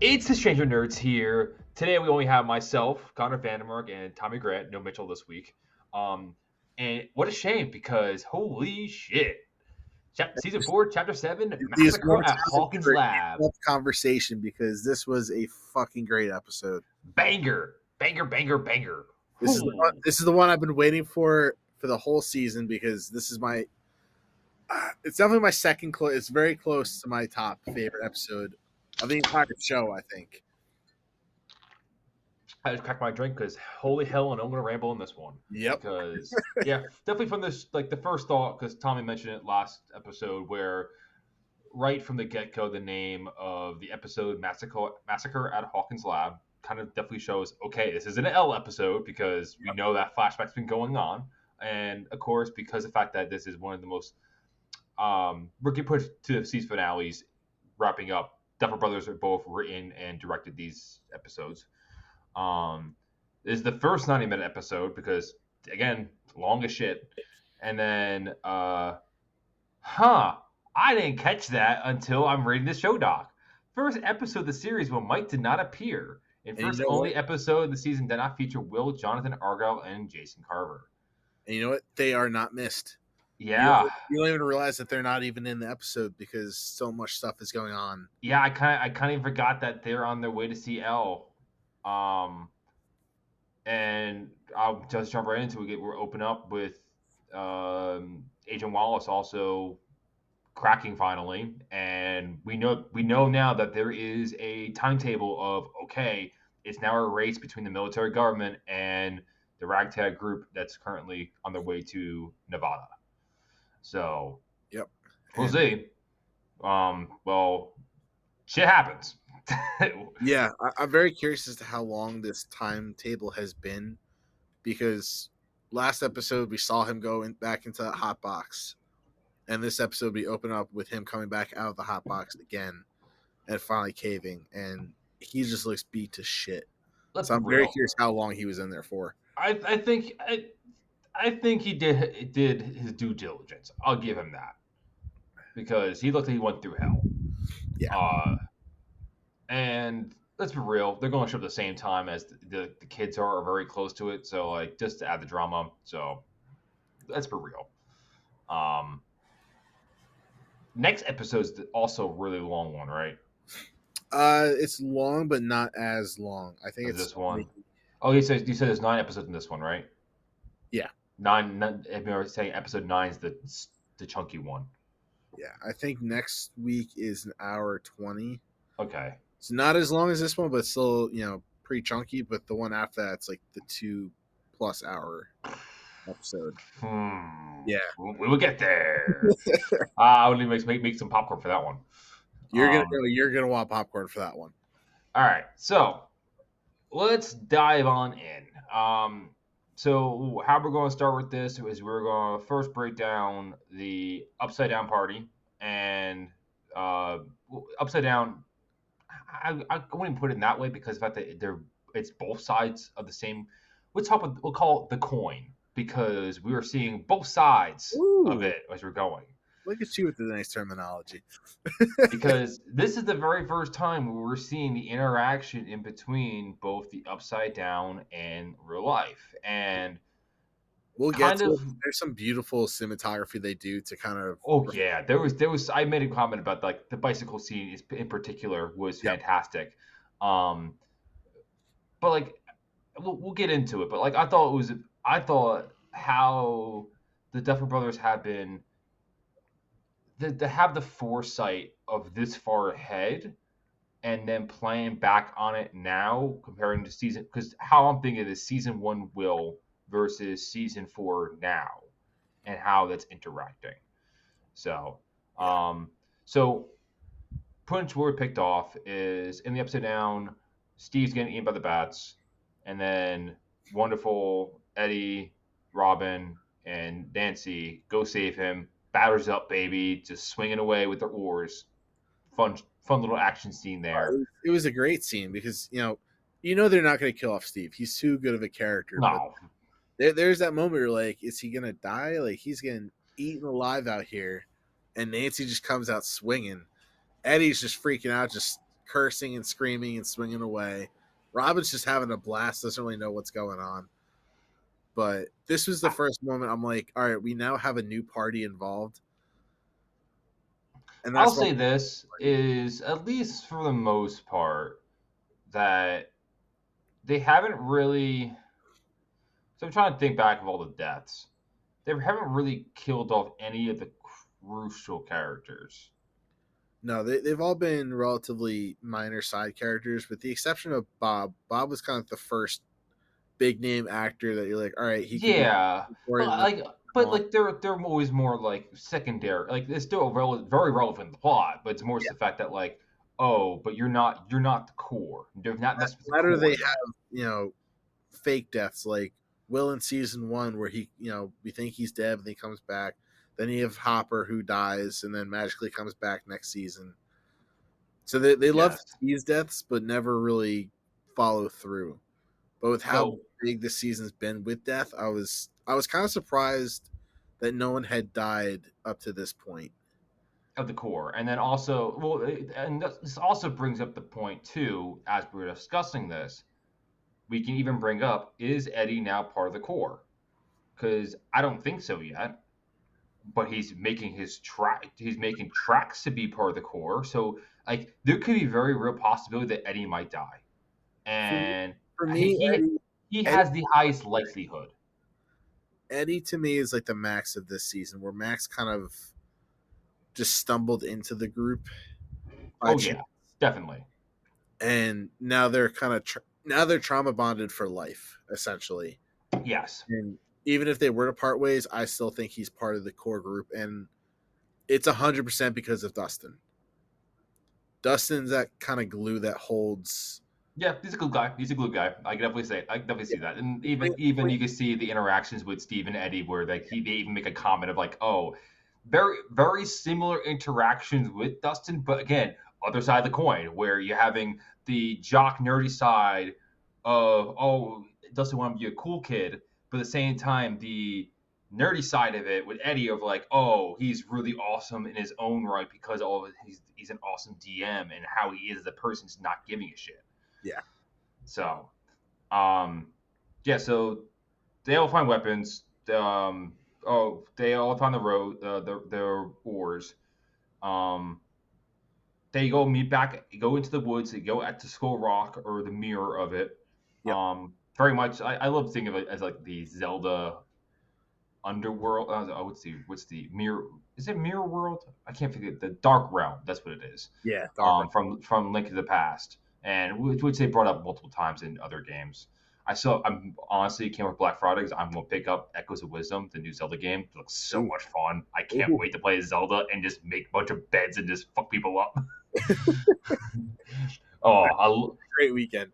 It's the Stranger Nerds here. Today we only have myself, Connor Vandermark, and Tommy Grant. No Mitchell this week. Um, and what a shame because holy shit! Season 4, Chapter 7, These Massacre one at topic Hawkins for Lab. in-depth conversation because this was a fucking great episode. Banger, banger, banger, banger. This is the one. This is the one I've been waiting for the whole season because this is my. It's definitely my second close. It's very close to my top favorite episode of the entire show. I think. I just cracked my drink because holy hell, and I'm gonna ramble in this one. Yep. Because yeah, definitely from this, like the first thought, because Tommy mentioned it last episode, where right from the get go, the name of the episode Massacre at Hawkins Lab kind of definitely shows, okay, this is an L episode because we know that flashback's been going on. And of course, because of the fact that this is one of the most rookie push to the season finales, wrapping up, Duffer Brothers are both written and directed these episodes. This is the first 90-minute episode because, again, long as shit. And then, I didn't catch that until I'm reading the show doc. First episode of the series where Mike did not appear. And And you first know only what? episode of the season did not feature Will, Jonathan Argyle, and Jason Carver. And you know what? They are not missed. Yeah. You don't even realize that they're not even in the episode because so much stuff is going on. Yeah, I kind of forgot that they're on their way to see L. And I'll just jump right into it. We're open up with Agent Wallace also cracking finally, and we know now that there is a timetable of, okay, it's now a race between the military government and the ragtag group that's currently on their way to Nevada. So Yep. we'll see. Well, shit happens. Yeah, I'm very curious as to how long this timetable has been because last episode we saw him go back into that hot box, and this episode we open up with him coming back out of the hot box again and finally caving, and he just looks beat to shit. Let's So be I'm very real. curious how long he was in there for. I think he did his due diligence. I'll give him that because he looked like he went through hell. Yeah. And let's be real, they're going to show up at the same time as the kids are very close to it. So like just to add the drama. So let's be real. Next episode's also a really long one, right? It's long, but not as long. I think Is it's this one? Oh, you said there's 9 episodes in this one, right? Yeah. Nine. If you're saying episode 9 is the chunky one. Yeah, I think next week is an hour 20. Okay. It's not as long as this one, but still, pretty chunky. But the one after that's like the 2+ hour episode. Yeah. We will get there. I would make some popcorn for that one. You're gonna want popcorn for that one. All right, so let's dive on in. So how we're going to start with this is we're going to first break down the Upside Down Party and Upside Down. I wouldn't put it in that way because the fact that it's both sides of the same. We'll call it the coin because we were seeing both sides of it as we're going. Look at you with the nice terminology. Because this is the very first time where we're seeing the interaction in between both the Upside Down and real life. And we'll get to it. There's some beautiful cinematography they do to kind of. Oh yeah, there was. I made a comment about like the bicycle scene in particular was fantastic. But like we'll get into it. But like I thought how the Duffer Brothers have been. To have the foresight of this far ahead and then playing back on it now comparing to season, because how I'm thinking is season 1 Will versus season 4 now and how that's interacting. So pretty much where we picked off is in the Upside Down, Steve's getting eaten by the bats, and then wonderful Eddie, Robin, and Nancy go save him. Batters up, baby, just swinging away with their oars. Fun little action scene there. It was a great scene because they're not going to kill off Steve. He's too good of a character. No, there's that moment where like, is he going to die? Like he's getting eaten alive out here, and Nancy just comes out swinging. Eddie's just freaking out, just cursing and screaming and swinging away. Robin's just having a blast, doesn't really know what's going on. But this was the first moment I'm like, all right, we now have a new party involved. And I'll that's why say this is, at least for the most part, that they haven't really. So I'm trying to think back of all the deaths. They haven't really killed off any of the crucial characters. no, they've all been relatively minor side characters, with the exception of Bob. Bob was kind of the first big name actor that you're like, all right, he could be Yeah, but important. they're always more like secondary. Like it's still very relevant in the plot, but it's more Yeah. the fact that like, oh, but you're not the core. You're not messing with the Whether core they yet. have fake deaths like Will in season 1, where he we think he's dead and he comes back. Then you have Hopper who dies and then magically comes back next season. So they love Yes. these deaths, but never really follow through. But with how So big this season's been with death, I was kind of surprised that no one had died up to this point. of the core, and then also, well, and this also brings up the point too, as we were discussing this. We can even bring up, is Eddie now part of the core? Because I don't think so yet. But he's making he's making tracks to be part of the core. So like there could be very real possibility that Eddie might die. For, And for he me, he, he Eddie, has the highest likelihood. Eddie to me is like the Max of this season, where Max kind of just stumbled into the group by Oh chance, yeah, definitely. and now they're kind of now they're trauma bonded for life, essentially. Yes. And even if they were to part ways, I still think he's part of the core group, and it's 100% because of Dustin. Dustin's that kind of glue that holds. Yeah, he's a good guy. He's a good guy. I can definitely see that. And even Wait, even wait. you can see the interactions with Steve and Eddie where like they even make a comment of like, oh, very very similar interactions with Dustin, but again, other side of the coin where you're having the jock nerdy side of, oh, Dustin want to be a cool kid, but at the same time the nerdy side of it with Eddie of like, oh, he's really awesome in his own right because he's an awesome DM, and how he is as a person is not giving a shit. Yeah. So, um, yeah. So they all find weapons. They all find the road, their oars. Um, they go meet back, go into the woods. They go at the Skull Rock or the mirror of it. Yep. Very much. I love thinking of it as like the Zelda underworld. What's the mirror? Is it Mirror World? I can't forget the Dark Realm. That's what it is. Yeah. Dark From Link to the Past, and which they brought up multiple times in other games. I'm honestly came with Black Friday because I'm gonna pick up Echoes of Wisdom, the new Zelda game. It looks so much fun. I can't wait to play Zelda and just make a bunch of beds and just fuck people up. Great weekend.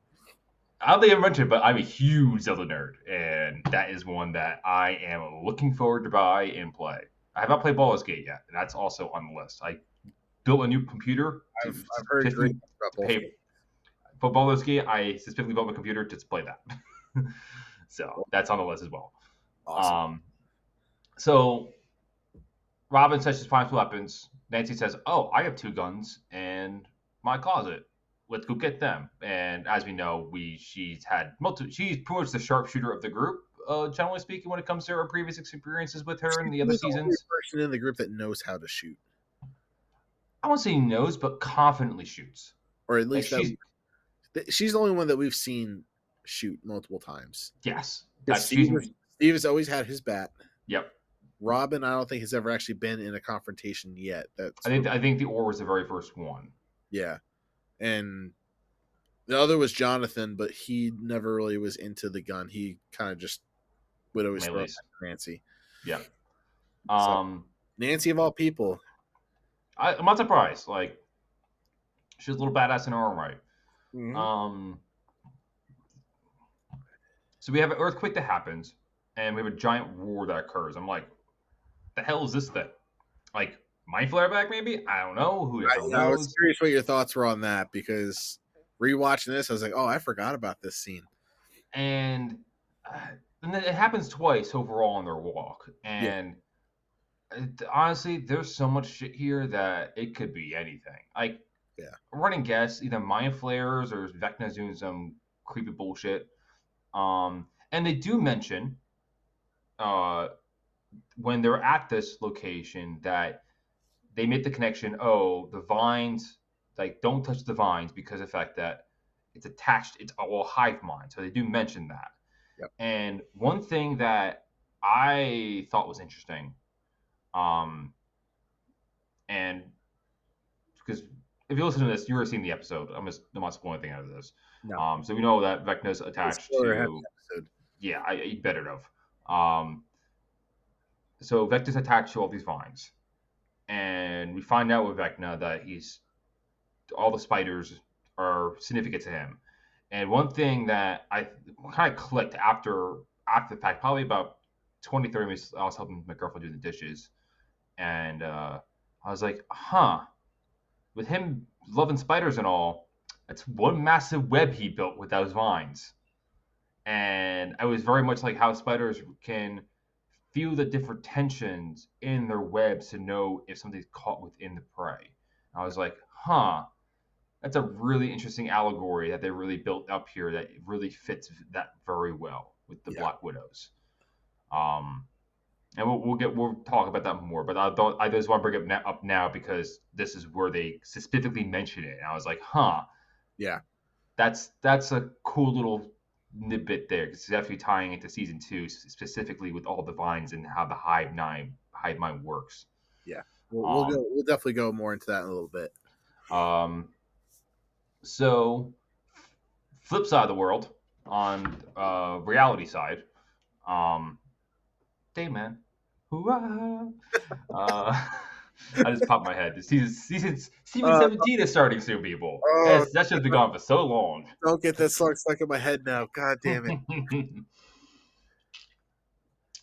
I don't think I mentioned, but I'm a huge Zelda nerd, and that is one that I am looking forward to buy and play. I have not played Baldur's Gate yet, and that's also on the list. I built a new computer I've heard great things about both. pay for Baldur's Gate. I specifically built my computer to play that, so that's on the list as well. Awesome. So Robin says she finds weapons. Nancy says, "Oh, I have 2 guns in my closet. Let's go get them." And as we know, she's pretty much the sharpshooter of the group, generally speaking, when it comes to her previous experiences with her in the other She's the only seasons. person in the group that knows how to shoot, I won't say knows, but confidently shoots. or at Like least she's the only one that we've seen shoot multiple times. yes, Steve has always had his bat. Yep. Robin, I don't think has ever actually been in a confrontation yet. I think the Ore was the very first one. Yeah, and the other was Jonathan, but he never really was into the gun. He kind of just would always throw it at Nancy. Yeah. Nancy of all people. I'm not surprised. Like, she's a little badass in her own right. Mm-hmm. So we have an earthquake that happens, and we have a giant roar that occurs. I'm like, the hell is this thing? Like, mind flare back maybe? I don't know. Who the hell knows? I was curious what your thoughts were on that, because rewatching this, I was like, oh, I forgot about this scene. And then it happens twice overall on their walk. And honestly, there's so much shit here that it could be anything. Like, Yeah. running guess, either mind flayers or Vecna's doing some creepy bullshit. And they do mention uh, when they're at this location that they make the connection. Oh, the vines, like don't touch the vines because of the fact that it's attached. It's all hive mind. So they do mention that. Yep. And one thing that I thought was interesting, um, and because if you listen to this, you already seen the episode. I'm not spoiling anything out of this. No. So we know that Vecna's It's attached for a happy to. episode. Yeah, I better have. So Vecna's attached to all these vines, and we find out with Vecna that he's all the spiders are significant to him. And one thing that I kind of clicked after the fact, probably about 20, 30 minutes, I was helping my girlfriend do the dishes, and I was like, huh, with him loving spiders and all, that's one massive web he built with those vines. And I was very much like how spiders can feel the different tensions in their webs to know if something's caught within the prey. I was like, huh, that's a really interesting allegory that they really built up here that really fits that very well with the Yeah. Black Widows. Um, and we'll talk about that more. But I just want to bring it up now because this is where they specifically mention it. And I was like, huh, Yeah. that's a cool little nibit there because it's definitely tying into season 2 specifically with all the vines and how the hive mind works. Yeah. We'll definitely go more into that in a little bit. Um, so flip side of the world on reality side, um, hey man, hoorah! I just popped my head. Season 17 is starting soon, people. Oh, That should be gone for so long. don't get that song stuck in my head now. God damn it.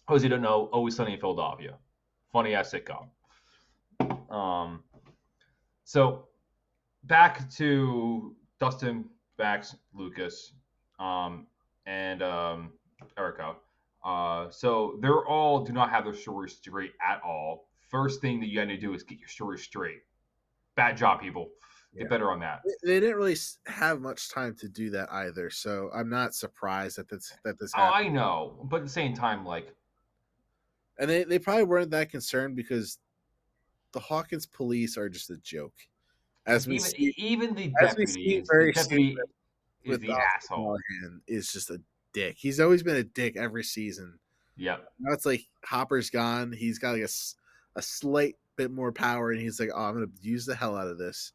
Those you don't know, Always Sunny in Philadelphia, funny ass sitcom. So back to Dustin, Max, Lucas, and Erica. So they're all do not have their stories straight at all. First thing that you got to do is get your story straight. Bad job, people. Get better on that. They didn't really have much time to do that either, so I'm not surprised that this Oh, happened. I know, but at the same time, like, And they probably weren't that concerned because the Hawkins police are just a joke. As we see, even as we see the very soon deputy is with the Officer asshole. Callahan, is just a dick. He's always been a dick every season. Yep. Now it's like Hopper's gone. He's got like a slight bit more power, and he's like, "Oh, I'm gonna use the hell out of this."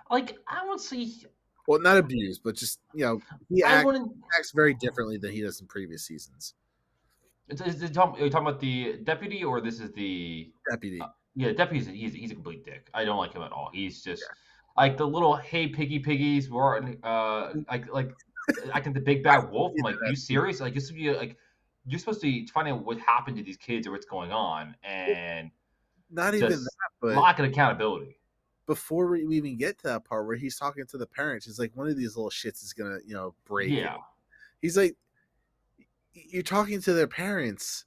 Like I would say, Well, not abuse, but just he I wouldn't. acts very differently than he does in previous seasons. Are you talking about the deputy or this is the Deputy. yeah, the deputy? He's a complete dick. I don't like him at all. He's just like the little hey piggies. We're like I think the big bad wolf. I'm like, you serious? Like this would be like you're supposed to find out what happened to these kids or what's going on, and Not even that, just but lack of accountability. before we even get to that part where he's talking to the parents, he's like, one of these little shits is gonna, break. Yeah. He's like, you're talking to their parents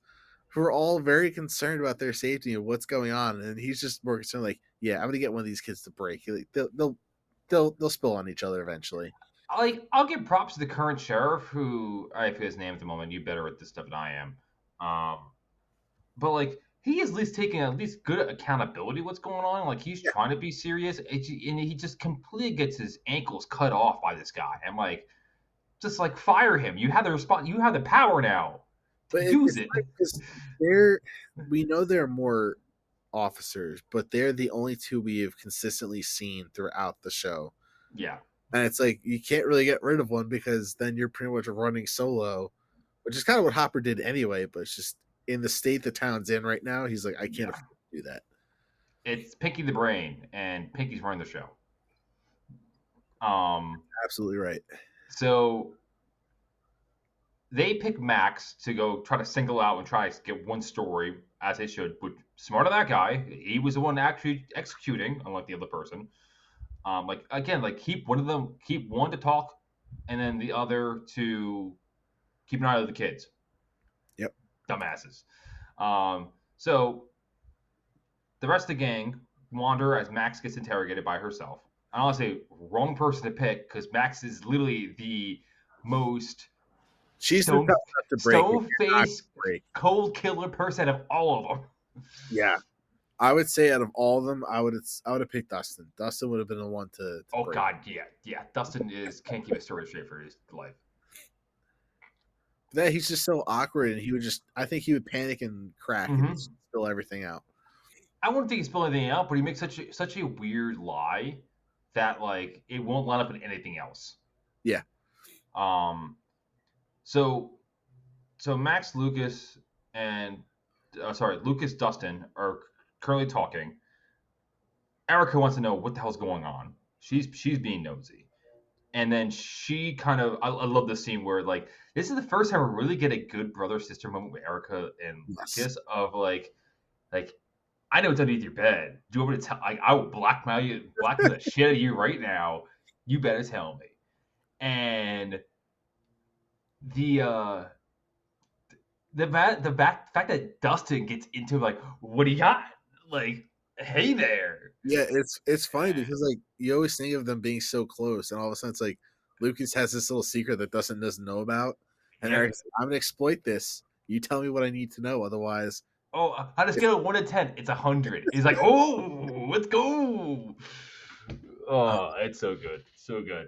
who are all very concerned about their safety and what's going on, and he's just more concerned, like, yeah, I'm gonna get one of these kids to break. Like, they'll spill on each other eventually. Like I'll give props to the current sheriff who I forget his name at the moment. You better at this stuff than I am. But like he is at least taking at least good accountability what's going on. Like he's trying to be serious, and he just completely gets his ankles cut off by this guy. I'm like, just like fire him. You have the response. You have the power now. But Use it. We know there are more officers, but they're the only two we have consistently seen throughout the show. Yeah. And it's like you can't really get rid of one because then you're pretty much running solo, which is kind of what Hopper did anyway. But it's just in the state the town's in right now, he's like, I can't afford to do that. It's Pinky the Brain, and Pinky's running the show. Absolutely right. So they pick Max to go try to single out and try to get one story as they should. But smart on that guy, he was the one actually executing, unlike the other person. Like again, like keep one to talk, and then the other to keep an eye on the kids. Yep. Dumbasses. So the rest of the gang wander as Max gets interrogated by herself. honestly, wrong person to pick because Max is literally the most She's the tough enough to break it. stone You're not face, gonna break. cold killer person of all of them. Yeah. I would say out of all of them, I would have picked Dustin. Dustin would have been the one to Oh break. God, yeah. Dustin is can't keep a story straight for his life. That he's just so awkward, and I think he would panic and crack and Mm-hmm. spill everything out. I wouldn't think he spilled anything out, but he makes such a weird lie that like it won't line up in anything else. Yeah. Um. So Max Lucas and Lucas Dustin are currently talking. Erica wants to know what the hell's going on. She's being nosy. And then she kind of I love this scene where like this is the first time we really get a good brother sister moment with Erica and Yes. Lucas of like I know what's underneath your bed. Do you want me to tell? Like I will blackmail the shit out of you right now. You better tell me. And the fact that Dustin gets into like what do you got? Like hey there. Yeah, it's funny because like you always think of them being so close, and all of a sudden it's like Lucas has this little secret that Dustin doesn't know about, and Yep. Eric's like, I'm gonna exploit this. You tell me what I need to know, otherwise. Oh, on a scale of 1 to 10, it's 100. He's like, oh, let's go. Uh, Oh, it's so good, so good.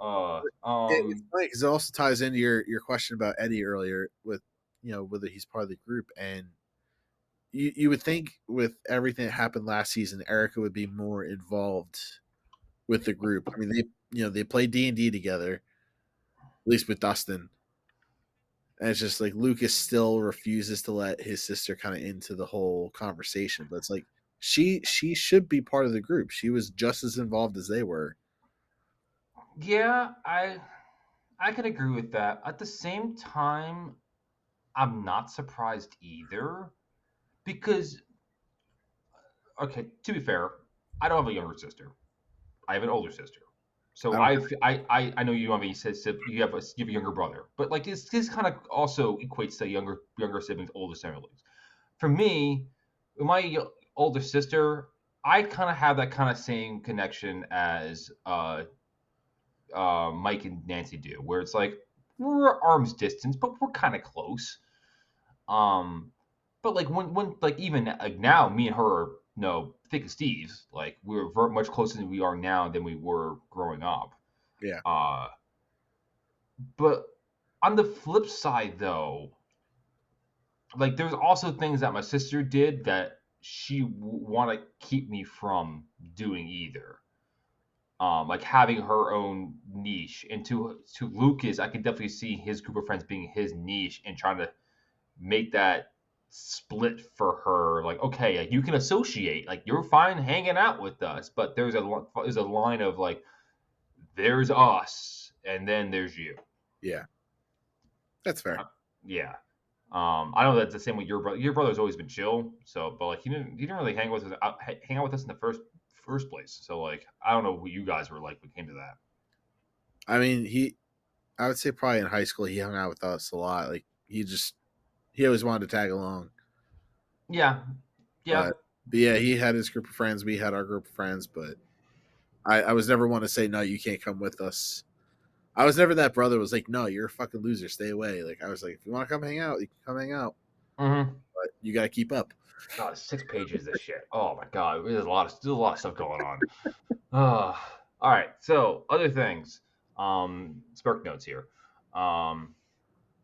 it's funny because it also ties into your question about Eddie earlier with whether he's part of the group, and you would think with everything that happened last season, Erica would be more involved with the group. I mean, they play D&D together, at least with Dustin. And it's just like Lucas still refuses to let his sister kind of into the whole conversation. But it's like she should be part of the group. She was just as involved as they were. Yeah, I can agree with that. At the same time, I'm not surprised either because okay, to be fair, I don't have a younger sister. I have an older sister. I So don't. I know you have you have a younger brother, but like this kind of also equates to younger siblings, older siblings. For me, with my older sister, I kind of have that kind of same connection as Mike and Nancy do, where it's like we're arm's distance, but we're kind of close. Um, but like when like even like now, me and her are thick as thieves. Like we're very much closer than we are now than we were growing up. Yeah, Uh, but on the flip side, though, like there's also things that my sister did that she want to keep me from doing either. Like having her own niche, and to Lucas, I could definitely see his group of friends being his niche and trying to make that split for her. Like, okay, like, you can associate, like you're fine hanging out with us, but there's a line of like, there's us, and then there's you. yeah, that's fair. Uh, yeah. I know that's the same with your brother. Your brother's always been chill, so but like he didn't really hang out with us in the first place. So like I don't know what you guys were like when it came to that. I mean, I would say probably in high school he hung out with us a lot. Like he always wanted to tag along, Yeah, yeah. but yeah, he had his group of friends. We had our group of friends, but I was never one to say no, you can't come with us. I was never that brother who was like, no, you're a fucking loser, stay away. Like I was like, if you want to come hang out, you can come hang out, Mm-hmm. but you got to keep up. God, 6 pages of shit. Oh my god, there's a lot of stuff going on. Uh, all right. So other things. Spark notes here. Um,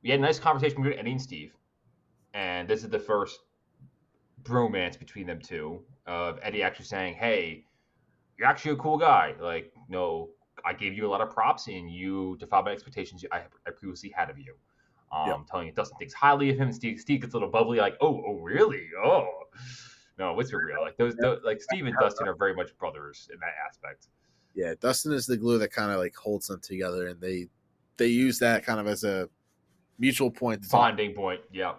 we had a nice conversation between Eddie and Steve, and this is the first bromance between them two. Of Eddie actually saying, "Hey, you're actually a cool guy. Like, no, I gave you a lot of props, and you defied my expectations I previously had of you." Yep. Telling you Dustin thinks highly of him. Steve gets a little bubbly, like, "Oh, really? Oh, no, what's for real?" Like those like Steve and Dustin are very much brothers in that aspect. Yeah, Dustin is the glue that kind of like holds them together, and they use that kind of as a mutual point to talk. Bonding point. Yeah.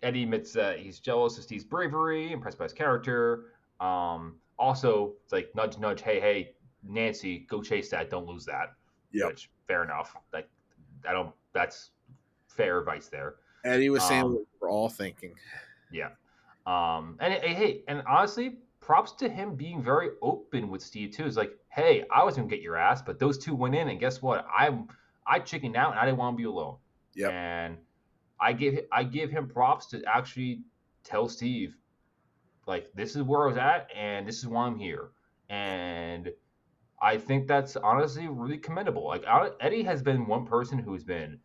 Eddie admits that he's jealous of Steve's bravery, impressed by his character. Also, it's like nudge, nudge. Hey, Nancy, go chase that. Don't lose that. Yep. Which fair enough. Like I don't. That's fair advice there. Eddie was saying what we're all thinking. Yeah. And hey, and honestly, props to him being very open with Steve too. It's like, hey, I was gonna get your ass, but those two went in, and guess what? I chickened out, and I didn't want to be alone. Yep. And I give him props to actually tell Steve, like, this is where I was at, and this is why I'm here. And I think that's honestly really commendable. Like, Eddie has been one person who's been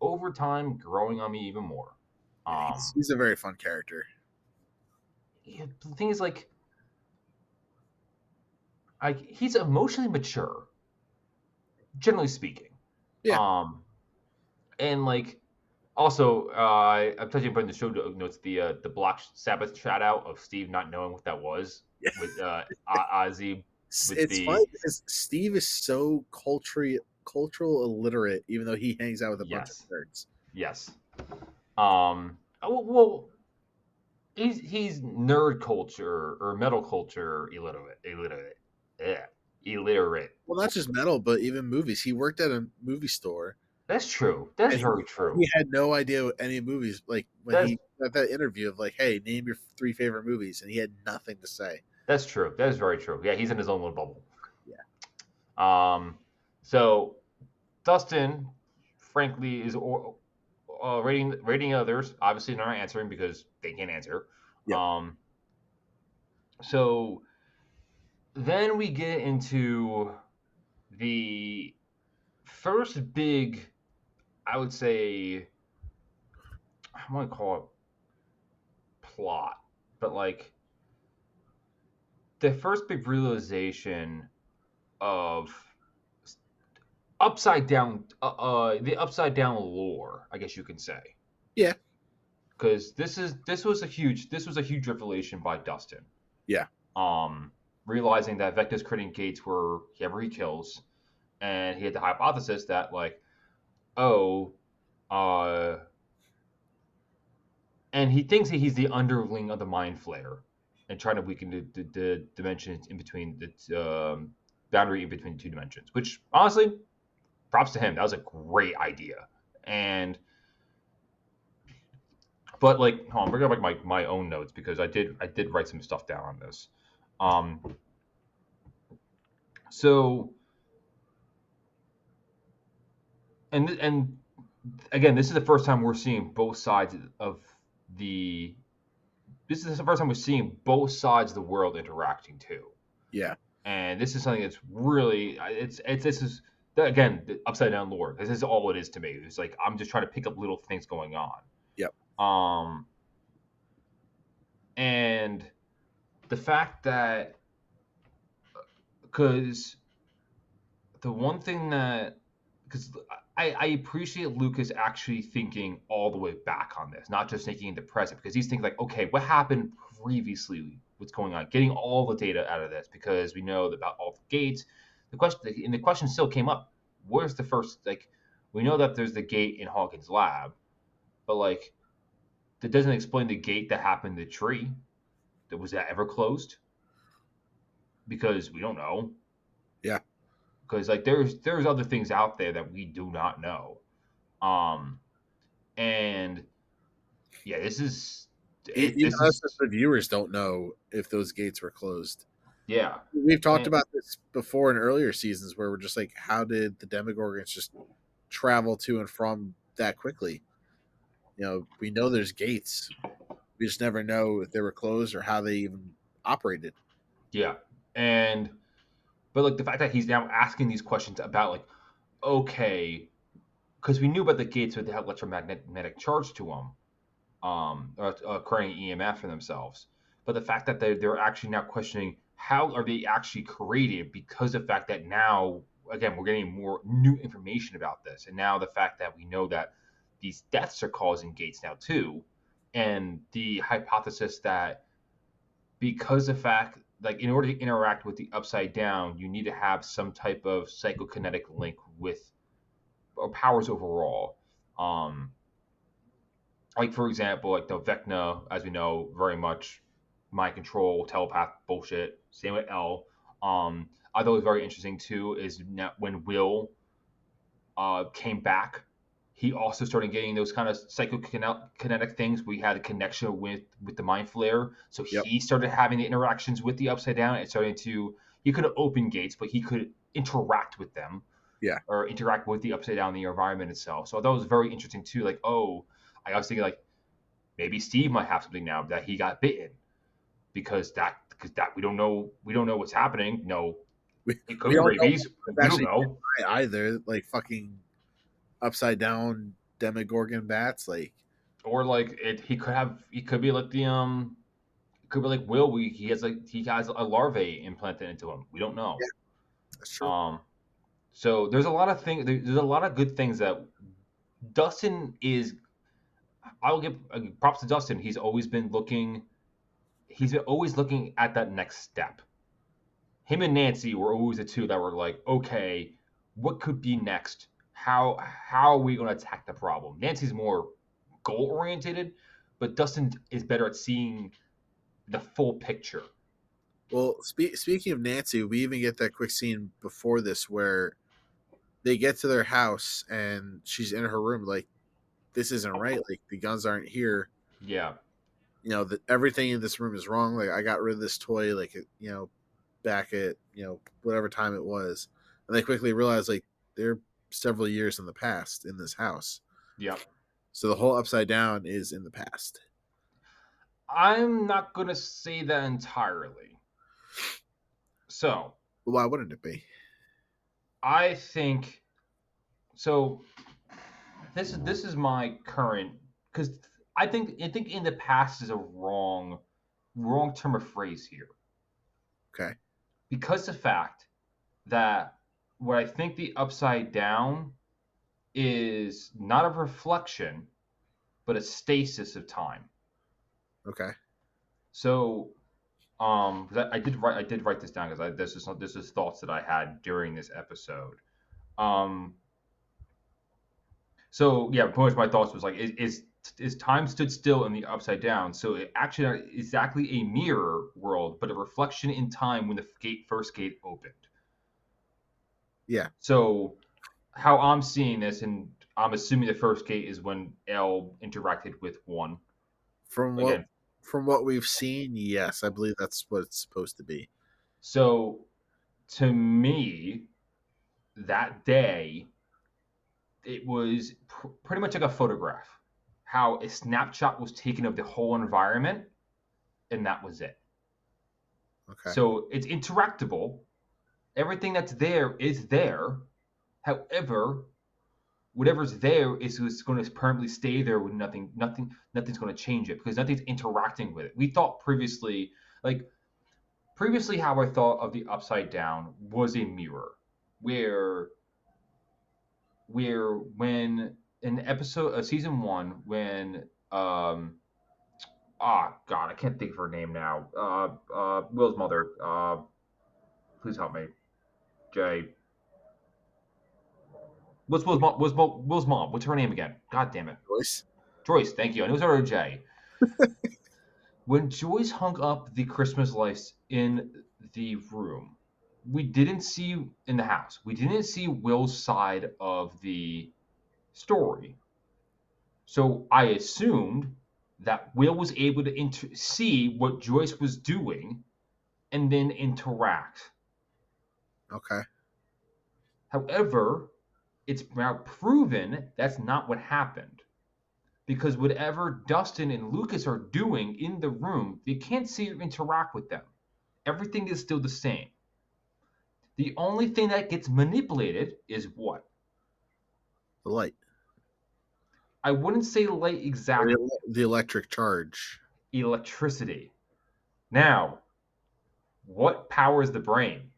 over time growing on me even more. Yeah, he's a very fun character. The thing is, like he's emotionally mature, generally speaking. Yeah. Um, and like also, I'm touching upon the show notes the Black Sabbath shout out of Steve not knowing what that was with Ozzy with It's funny the because Steve is so cultural illiterate, even though he hangs out with a bunch of yes, nerds. yes. Well, he's nerd culture or metal culture illiterate. Well, not just metal, but even movies. He worked at a movie store, That's true. That's and very he true. had no idea what any movies like when That's he got that interview of like, "Hey, name your 3 favorite movies," and he had nothing to say. that's true. That is very true. Yeah, he's in his own little bubble. Yeah, So Dustin, frankly, is rating others. Obviously, not answering because they can't answer. yep, Um, so then we get into the first big, I would say, I want to call it plot, but like the first big realization of the upside down lore, I guess you can say, yeah, because this was a huge revelation by Dustin. yeah. Um, realizing that Vecna's creating gates wherever he kills, and he had the hypothesis that like, oh, uh, and he thinks that he's the underling of the Mind Flayer, and trying to weaken the dimensions in between the boundary in between the two dimensions. Which honestly, props to him. That was a great idea. And but like, hold on, bring up like my own notes because I did write some stuff down on this. Um, so and again, this is the first time we're seeing both sides of the. This is the first time we're seeing both sides of the world interacting too. Yeah. And this is something that's really it's this is again the upside down lore. This is all it is to me. It's like I'm just trying to pick up little things going on. Yep. And the fact that because the one thing that because I appreciate Lucas actually thinking all the way back on this, not just thinking in the present, because he's thinking like, okay, what happened previously? What's going on? Getting all the data out of this because we know about all the gates. The question still came up. Where's the first like? We know that there's the gate in Hawkins Lab, but like that doesn't explain the gate that happened in the tree. Was that ever closed? Because we don't know. Yeah. Because like there's other things out there that we do not know. And yeah, this is Even this us is as the viewers don't know if those gates were closed. yeah. We've talked And about this before in earlier seasons where we're just like, how did the Demogorgons just travel to and from that quickly? We know there's gates. We just never know if they were closed or how they even operated. yeah, and but like the fact that he's now asking these questions about like okay, because we knew about the gates with the electromagnetic charge to them, creating EMF for themselves. But the fact that they're actually now questioning how are they actually created because of the fact that now again we're getting more new information about this, and now the fact that we know that these deaths are causing gates now too, and the hypothesis that because the fact like in order to interact with the upside down you need to have some type of psychokinetic link with or powers overall. um like for example, like the Vecna, as we know, very much mind control, telepath bullshit. Same with L. I thought it was very interesting too is when Will came back, he also started getting those kind of psychokinetic things where he had a connection with the mind flare. So Yep. he started having the interactions with the Upside Down and starting to. He could open gates, but he could interact with them. Yeah. Or interact with the Upside Down, the environment itself. So that was very interesting too. Like, oh, I was thinking like maybe Steve might have something now that he got bitten because that we don't know what's happening. No, We, it could we be don't know rabies. if it's We don't actually know. either. Like fucking upside down Demogorgon bats. Like, Or like he could be like the it could be like Will. He has a larvae implanted into him. We don't know. yeah, that's true. Um, so there's a lot of things. There's a lot of good things that Dustin is. I'll give props to Dustin. He's always been looking. He's always looking at that next step. Him and Nancy were always the two that were like, okay, what could be next? How are we going to attack the problem? Nancy's more goal oriented, but Dustin is better at seeing the full picture. Well, speaking of Nancy, we even get that quick scene before this where they get to their house and she's in her room. Like, this isn't right. Like, the guns aren't here. Yeah, That everything in this room is wrong. Like, I got rid of this toy. Like, back at whatever time it was, and they quickly realize like they're several years in the past in this house. yeah. So the whole upside down is in the past. I'm not going to say that entirely. So Why wouldn't it be? I think so. This is my current because I think in the past is a wrong term of phrase here. Okay. Because the fact that what I think the upside down is not a reflection, but a stasis of time. Okay. So, 'cause I did write this down because this is thoughts that I had during this episode. Um, so yeah, pretty much my thoughts was like, is time stood still in the upside down? So it actually is exactly a mirror world, but a reflection in time when the first gate opened. Yeah. So how I'm seeing this, and I'm assuming the first gate is when L interacted with one. From Again, what we've seen, yes, I believe that's what it's supposed to be. so to me, that day, it was pretty much like a photograph. How a snapshot was taken of the whole environment, and that was it. Okay. So it's interactable. Everything that's there is there. However, whatever's there is going to permanently stay there with nothing's going to change it because nothing's interacting with it. We thought previously how I thought of the upside down was a mirror where when in episode season 1 when god, I can't think of her name now. Will's mother, please help me. Jay. What's Will's mom? What's her name again? God damn it. Joyce, thank you. I knew it was her Jay. When Joyce hung up the Christmas lights in the room, we didn't see in the house. We didn't see Will's side of the story. So I assumed that Will was able to see what Joyce was doing and then interact. Okay. However, it's now proven that's not what happened. Because whatever Dustin and Lucas are doing in the room, they can't see or interact with them. Everything is still the same. The only thing that gets manipulated is what? The light. I wouldn't say light exactly. The electric charge. Electricity. Now, what powers the brain?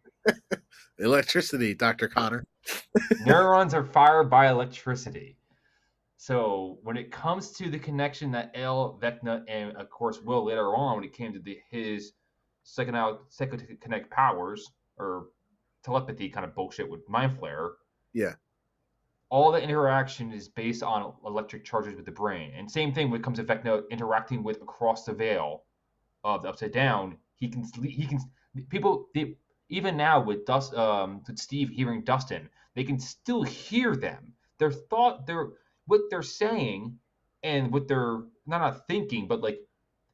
Electricity, Dr. Connor. Neurons are fired by electricity. So when it comes to the connection that L, Vecna, and of course Will later on, when it came to his psychokinetic powers or telepathy kind of bullshit with mind flare, yeah, all the interaction is based on electric charges with the brain. And same thing when it comes to Vecna interacting with across the veil of the upside down. He can people even now with with Steve hearing Dustin, they can still hear them. what they're saying and what they're not thinking, but like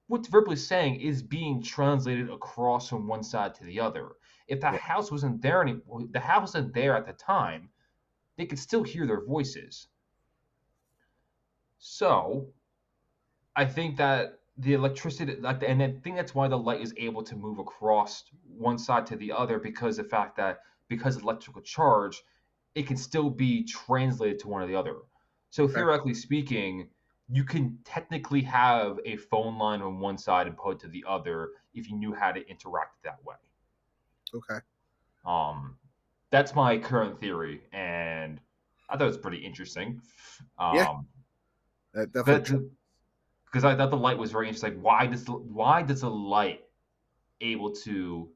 what's verbally saying is being translated across from one side to the other. If the Yeah. house wasn't there the house wasn't there at the time, they could still hear their voices. So I think that the electricity, like, and I think that's why the light is able to move across one side to the other because of the fact that because of electrical charge, it can still be translated to one or the other. So Okay. theoretically speaking, you can technically have a phone line on one side and put it to the other if you knew how to interact that way. Okay. Um, that's my current theory, and I thought it was pretty interesting. Yeah. Um, That definitely. because I thought the light was very interesting. Like, why does the light able to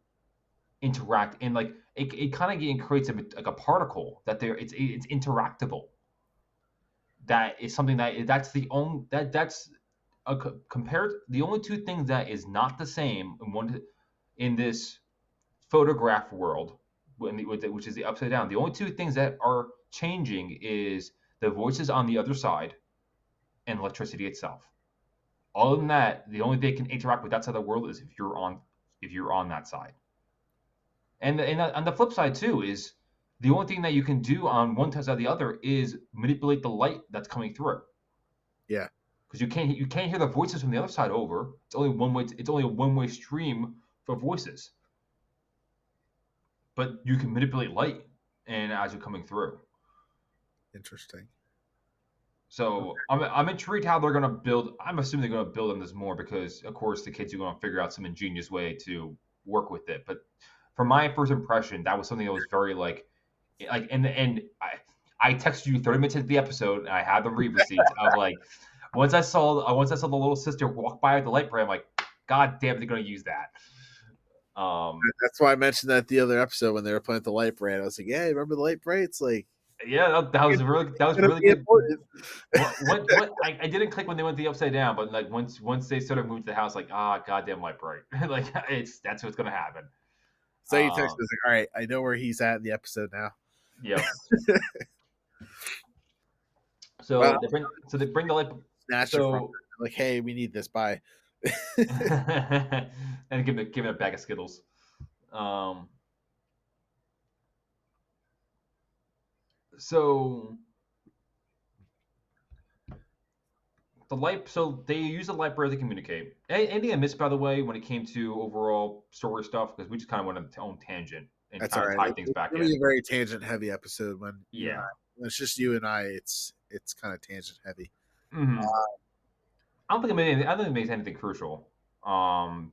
interact and like it kind of creates like a particle that there it's interactable. That is something that's the only that's compared the only two things that is not the same in this photograph world which is the upside down. The only two things that are changing is the voices on the other side and electricity itself. Other than that, the only they can interact with that side of the world is if you're on that side. And on the flip side too is the only thing that you can do on one side or the other is manipulate the light that's coming through Yeah. because you can't hear the voices from the other side over. It's only one way. It's only a one-way stream for voices, but you can manipulate light and as you're coming through. Interesting. So I'm intrigued how they're gonna build. I'm assuming they're gonna build on this more because of course the kids are gonna figure out some ingenious way to work with it. But from my first impression, that was something that was very like and I texted you 30 minutes into the episode and I had the read receipts of like once I saw the little sister walk by with the light bright, I'm like, God damn, they're gonna use that. That's why I mentioned that the other episode when they were playing with the light bright. I was like, "Yeah, remember the light brights? Like, Yeah, that was gonna really be good. important." What I didn't click when they went the upside down, but like once they started moving to the house, like goddamn light bright, like that's what's gonna happen. So you text Um, me, like, "All right, I know where he's at in the episode now." yep. Well, So they bring the light. snatch it from So her. Like, "Hey, we need this." Bye. and give it a bag of Skittles. Um, so so they use the light bright to communicate. Anything I missed, by the way, when it came to overall story stuff, because we just kind of went on our own tangent and That's all kind of right. tied things It's back gonna be in. a very tangent heavy episode when you and I. Yeah. When it's just you and I. It's kind of tangent heavy. Hmm. I don't think it makes anything crucial. Um,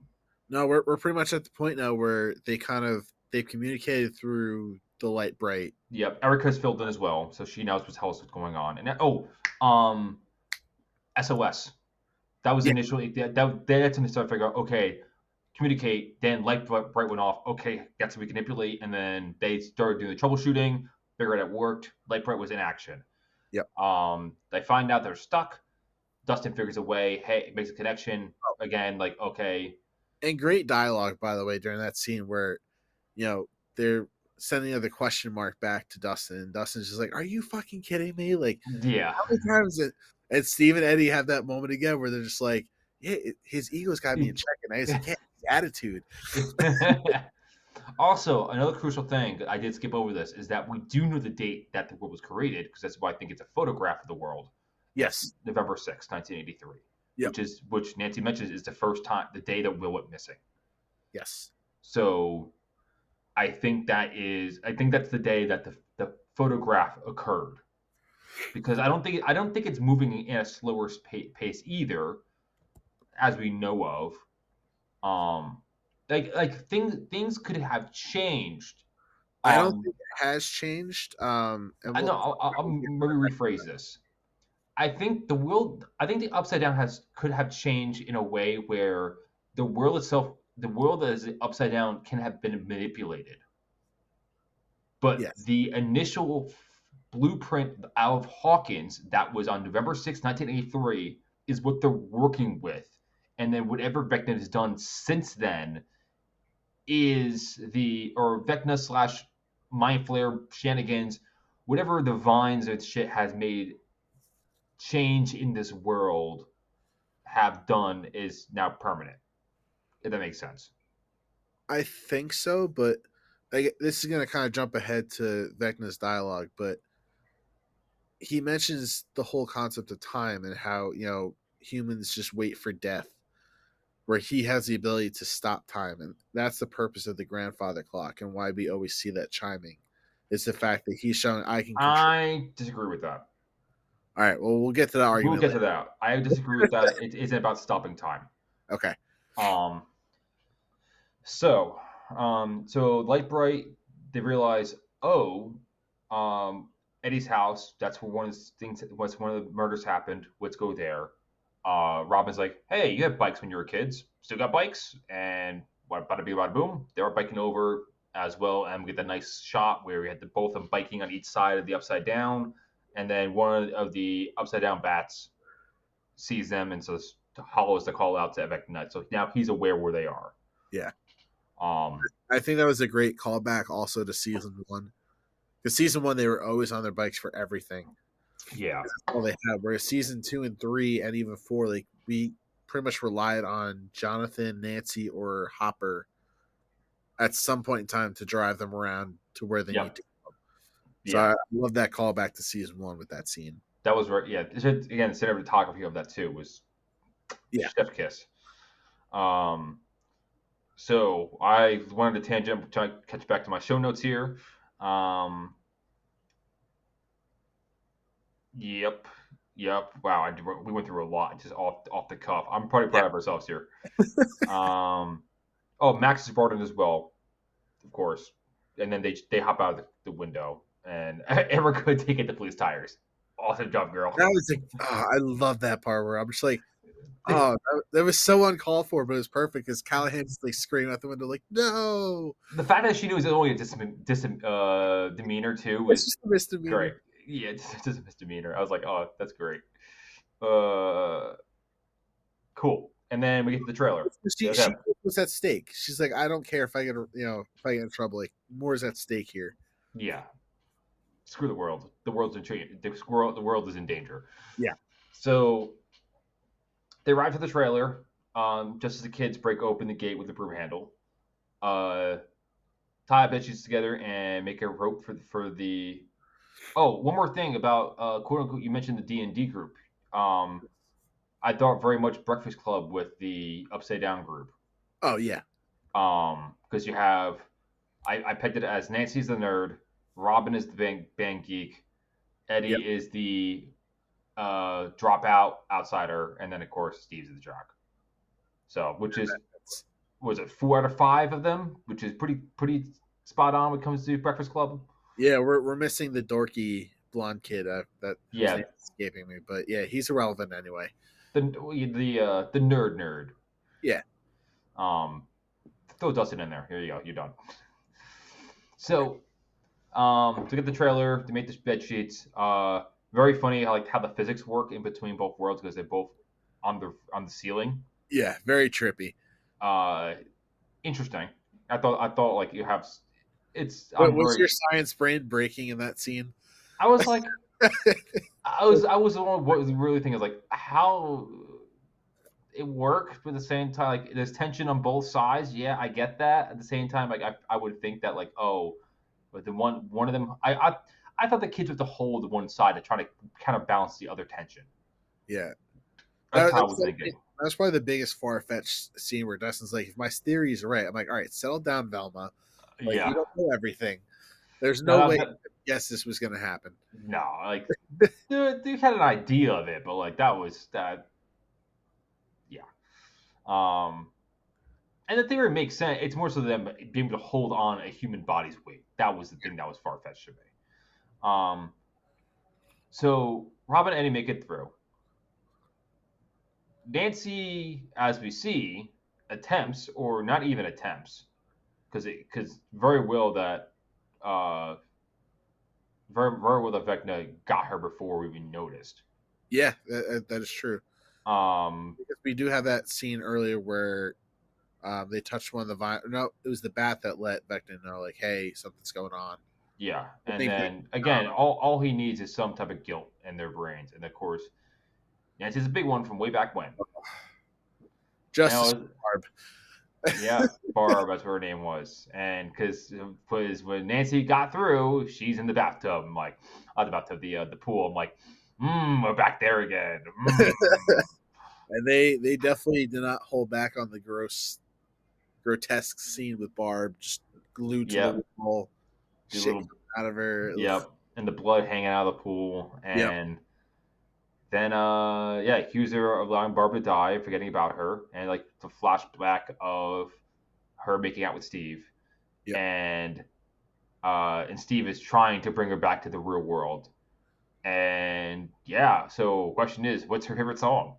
No, we're pretty much at the point now where they've communicated through the light bright. yep. Erica's filled in as well, so she knows what's going on. And um, SOS. That was Yeah. initially that's when they started figuring out, okay, communicate. Then light bright went off. Okay, that's how we can manipulate. And then they started doing the troubleshooting. Figured it worked. Light bright was in action. Yep. They find out they're stuck. Dustin figures a way. Hey, makes a connection Oh, again. Like, okay, and great dialogue, by the way, during that scene where they're sending the question mark back to Dustin, and Dustin's just like, "Are you fucking kidding me? Like, yeah. how many times?" And Steve and Eddie have that moment again where they're just like, "Yeah, his ego's got to be in check," and I was like, "Yeah, his attitude." Also, another crucial thing I did skip over this is that we do know the date that the world was created because that's why I think it's a photograph of the world. It's Yes. November 6th, 1983, Yep. which Nancy mentions is the first time the day that Will went missing. Yes. So I think that's the day that the photograph occurred because I don't think it's moving in a slower pace either, as we know of. Um, things could have changed. I don't Um, think it has changed. And I we'll know. I'll maybe rephrase this. I think the upside down has could have changed in a way where the world itself, the world that is upside down, can have been manipulated. But yes. the initial blueprint out of Hawkins that was on November 6th, 1983, is what they're working with. And then whatever Vecna has done since then or Vecna slash Mind Flare shenanigans, whatever the Vines and shit has made change in this world have done is now permanent. If that makes sense. I think so, but this is going to kind of jump ahead to Vecna's dialogue, but he mentions the whole concept of time and how, humans just wait for death, where he has the ability to stop time. And that's the purpose of the grandfather clock and why we always see that chiming. It's the fact that he's showing I can control. I disagree with that. All right, well, we'll get to that We'll argument get to later. that. I disagree with that. It isn't about stopping time. Okay. Um. So Light Bright, they realize, oh, Eddie's house. That's where one of the things. What's one of the murders happened. Let's go there. Robin's like, hey, you had bikes when you were kids. Still got bikes, and what? Bada bing, bada boom. They were biking over as well, and we get that nice shot where we had both of them biking on each side of the upside down, and then one of the upside down bats sees them, and so hollows the call out to Evict Nut. So now he's aware where they are. Yeah. Um, I think that was a great callback also to season 1. Because season 1, they were always on their bikes for everything. yeah. That's all they had. Whereas season 2 and 3 and even 4, like we pretty much relied on Jonathan, Nancy, or Hopper at some point in time to drive them around to where they need to go. So Yeah. I love that callback to season 1 with that scene. That was very, yeah. Again, cinematography of that too was chef kiss. So I wanted to tangent to catch back to my show notes here. Yep. Wow, we went through a lot just off the cuff. I'm pretty proud of ourselves here. Max is brought in as well, of course, and then they hop out of the window, and ever good to get the police tires. Awesome job, girl. That was I love that part where I'm just like, that was so uncalled for, but it was perfect because Callahan just like screaming out the window, like, no. The fact that she knew it was only a demeanor too was just a misdemeanor. Great. Yeah, just a misdemeanor. I was like, oh, that's great. Cool. And then we get to the trailer. She was at stake. She's like, I don't care if I get in trouble. Like, more is at stake here. Yeah. Screw the world. The world's in the world is in danger. Yeah. So they arrive to the trailer. Just as the kids break open the gate with the broom handle. Tie bitches together and make a rope for the. Oh, one more thing about quote unquote. You mentioned the D&D group. I thought very much Breakfast Club with the Upside Down group. Oh yeah. Because you have, I pegged it as Nancy's the nerd, Robin is the band geek, Eddie is the dropout outsider, and then of course Steve's the jock. So, which is, was it 4 out of 5 of them, which is pretty spot on when it comes to Breakfast Club. Yeah, we're missing the dorky blonde kid that is escaping me, but yeah, he's irrelevant anyway. The nerd. Yeah. Throw Dustin in there. Here you go. You're done. So, to get the trailer, to make the bed sheets. Very funny how the physics work in between both worlds because they're both on the ceiling. Yeah, very trippy. Interesting. I thought like you have. It's. Was your science brain breaking in that scene? I was like, I was the one. What was really thinking is like how it worked, but at the same time, like there's tension on both sides. Yeah, I get that. At the same time, like I would think that like but the one of them, I thought the kids would have to hold one side to try to kind of balance the other tension. Yeah, that's how I was thinking. That's probably the biggest far-fetched scene where Dustin's like, if my theory is right, I'm like, all right, settle down, Velma. Like, you don't know everything. There's no way yes this was going to happen. No, like they had an idea of it, but like that was that. Yeah. And the theory makes sense. It's more so them being able to hold on a human body's weight. That was the thing that was far-fetched to me. So Robin and Eddie make it through. Nancy, as we see, attempts, or not even attempts, because very well that Vecna got her before we even noticed. Yeah, that is true. Because we do have that scene earlier where they touched one of the no, it was the bat that let Vecna know, like, hey, something's going on. Yeah, and then again, all he needs is some type of guilt in their brains, and of course, Nancy's a big one from way back when. Justice And Barb. yeah, Barb, that's what her name was. And because when Nancy got through, she's in the bathtub. I'm like, not the bathtub, the pool. I'm like, we're back there again. And they definitely did not hold back on the grotesque scene with Barb just glued to the Yep, wall, the shit little, coming out of her. Ugh. yep, and the blood hanging out of the pool. Yep. And then, yeah, accused her of allowing Barb to die, forgetting about her. And like the flashback of her making out with Steve. Yep. And Steve is trying to bring her back to the real world. And yeah, so question is, what's her favorite song?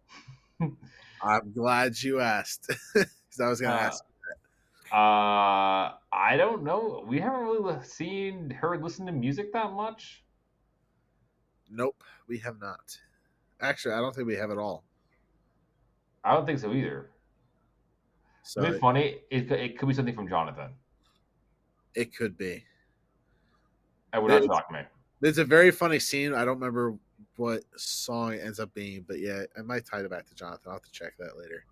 I'm glad you asked because I was going to uh, ask. I don't know. We haven't really seen her listen to music that much. Nope, we have not. Actually, I don't think we have at all. I don't think so either. So It'd be funny. It could be something from Jonathan. it could be. It would not shock me. There's a very funny scene. I don't remember what song it ends up being, but yeah, I might tie it back to Jonathan. I'll have to check that later.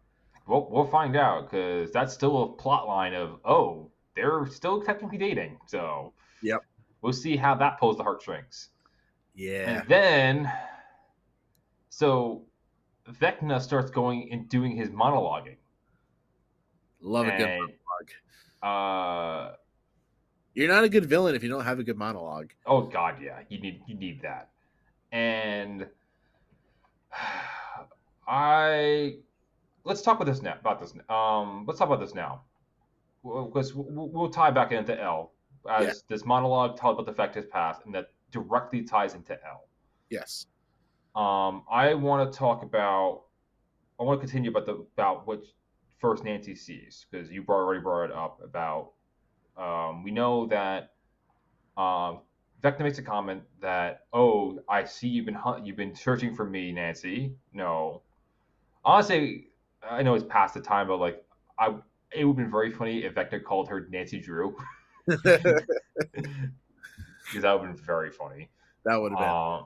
We'll find out because that's still a plot line of they're still technically dating. So Yep. we'll see how that pulls the heartstrings. Yeah. And then, so Vecna starts going and doing his monologuing. Love a good And monologue. You're not a good villain if you don't have a good monologue. oh god, yeah, you need that. And let's talk about this now. Let's talk about this now because we'll tie back into L as this monologue tells about the fact his past, and that directly ties into L. Yes. I want to talk about. I want to continue about what first Nancy sees because you already brought it up about. We know that Vecna makes a comment that, "Oh, I see you've been searching for me, Nancy." No, honestly, I know it's past the time, but like, it would have been very funny if Vecna called her Nancy Drew because that would have been very funny. That would have been.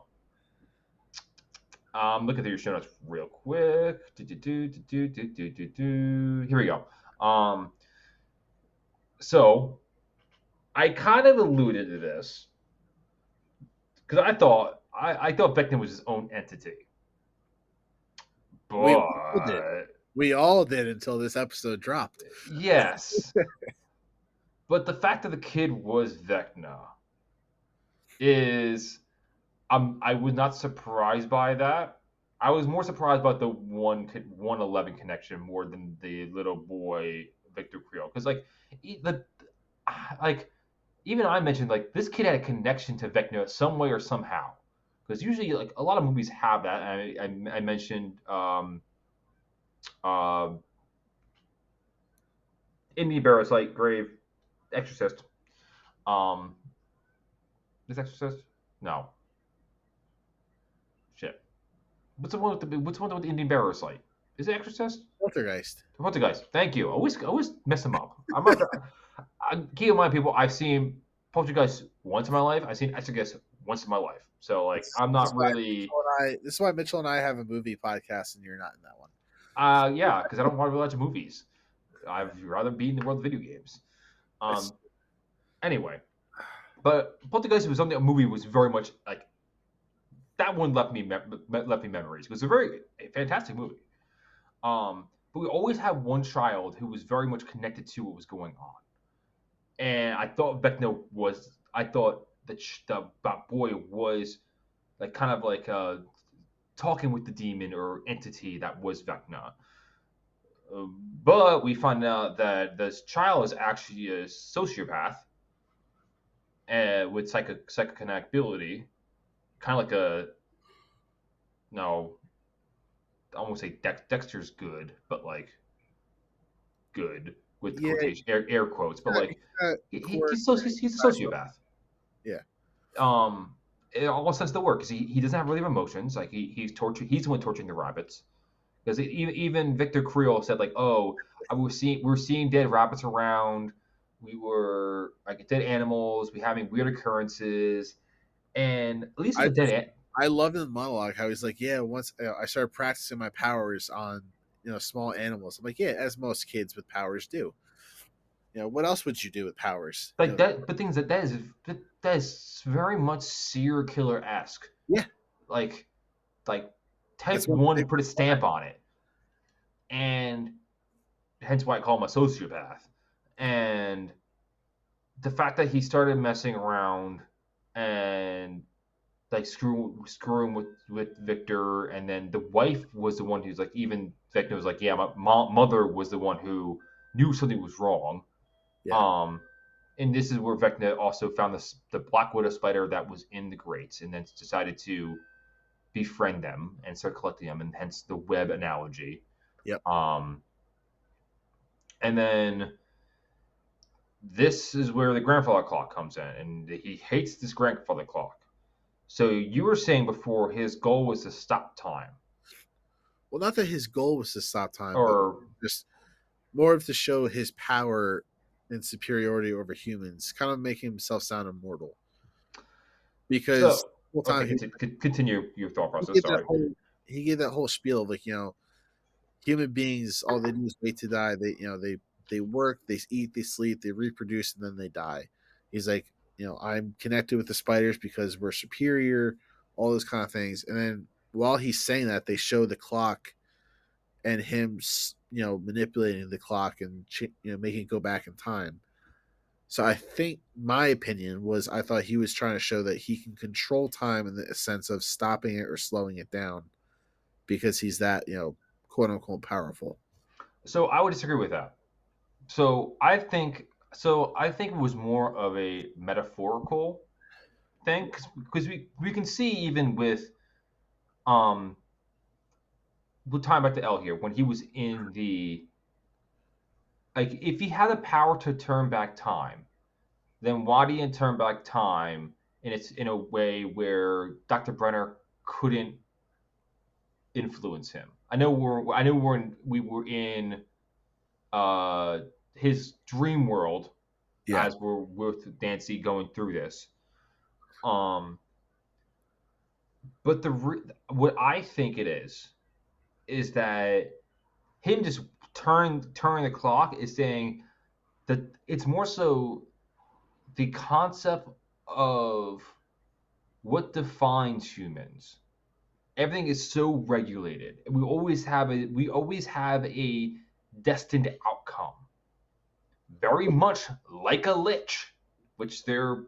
Look at your show notes real quick. Here we go. So I kind of alluded to this because I thought Vecna was his own entity, but we all did until this episode dropped. Yes, but the fact that the kid was Vecna is I was not surprised by that. I was more surprised about the 111 connection more than the little boy Victor Creel because like even I mentioned like this kid had a connection to Vecna some way or somehow because usually like a lot of movies have that. And I mentioned Indian Parasite, Grave, Exorcist. Is Exorcist? No. Shit. What's the one with the Indian Parasite? Is it Exorcist? Poltergeist. Poltergeist. Thank you. I always mess them up. I'm not. Keep in mind, people. I've seen Poltergeist once in my life. I've seen Exorcist once in my life. So like, I'm not really. This is why Mitchell and I have a movie podcast, and you're not in that one. Yeah, because I don't want to watch movies. I'd rather be in the world of video games. Anyway, but Poltergeist was something. A movie was very much like that one left me memories. It was a fantastic movie. But we always had one child who was very much connected to what was going on, and I thought Vecna was. I thought that boy was like kind of like talking with the demon or entity that was Vecna. But we find out that this child is actually a sociopath with psychokinetic ability, kind of like I won't say Dexter's good, but like good with quotation air quotes, but like he's a sociopath. Yeah. In all sense of the word, because he doesn't have really emotions. Like he's the one torturing the rabbits. Because even Victor Creel said like, "Oh, we were seeing dead rabbits around. We were like dead animals. We having weird occurrences, and at least with the dead." I love in the monologue how he's like, yeah, once I started practicing my powers on small animals. I'm like, yeah, as most kids with powers do. What else would you do with powers? Like that, but things that is very much serial killer esque. Yeah, Like like that's type one one thing. put a stamp on it, and hence why I call him a sociopath. And the fact that he started messing around and like screwing with Victor, and then the wife was the one who's like, even Victor was like, yeah, my mother was the one who knew something was wrong. Yeah, Um, and this is where Vecna also found the Black Widow spider that was in the grates, and then decided to befriend them and start collecting them, and hence the web analogy. yep. Um, and then this is where the grandfather clock comes in, and he hates this grandfather clock. So you were saying before his goal was to stop time, Well, not that his goal was to stop time, but or just more of to show his power and superiority over humans, kind of making himself sound immortal. Because so. the whole Okay, time continue your thought he process. gave that Sorry. whole he gave that whole spiel of like, human beings, all they do is wait to die. They work, they eat, they sleep, they reproduce, and then they die. He's like, I'm connected with the spiders because we're superior, all those kind of things. And then while he's saying that, they show the clock and him, manipulating the clock and making it go back in time. So I think my opinion was I thought he was trying to show that he can control time in the sense of stopping it or slowing it down because he's that quote unquote powerful. So I would disagree with that. So I think it was more of a metaphorical thing, because we can see even um we'll time back to L here when he was in the, like, if he had the power to turn back time, then why did he turn back time? And it's in a way where Dr. Brenner couldn't influence him. We were in uh his dream world Yeah. as we're with Nancy going through this. Um, but what I think it is that him just turning the clock is saying that it's more so the concept of what defines humans. Everything is so regulated. We always have a destined outcome, very much like a lich, which they're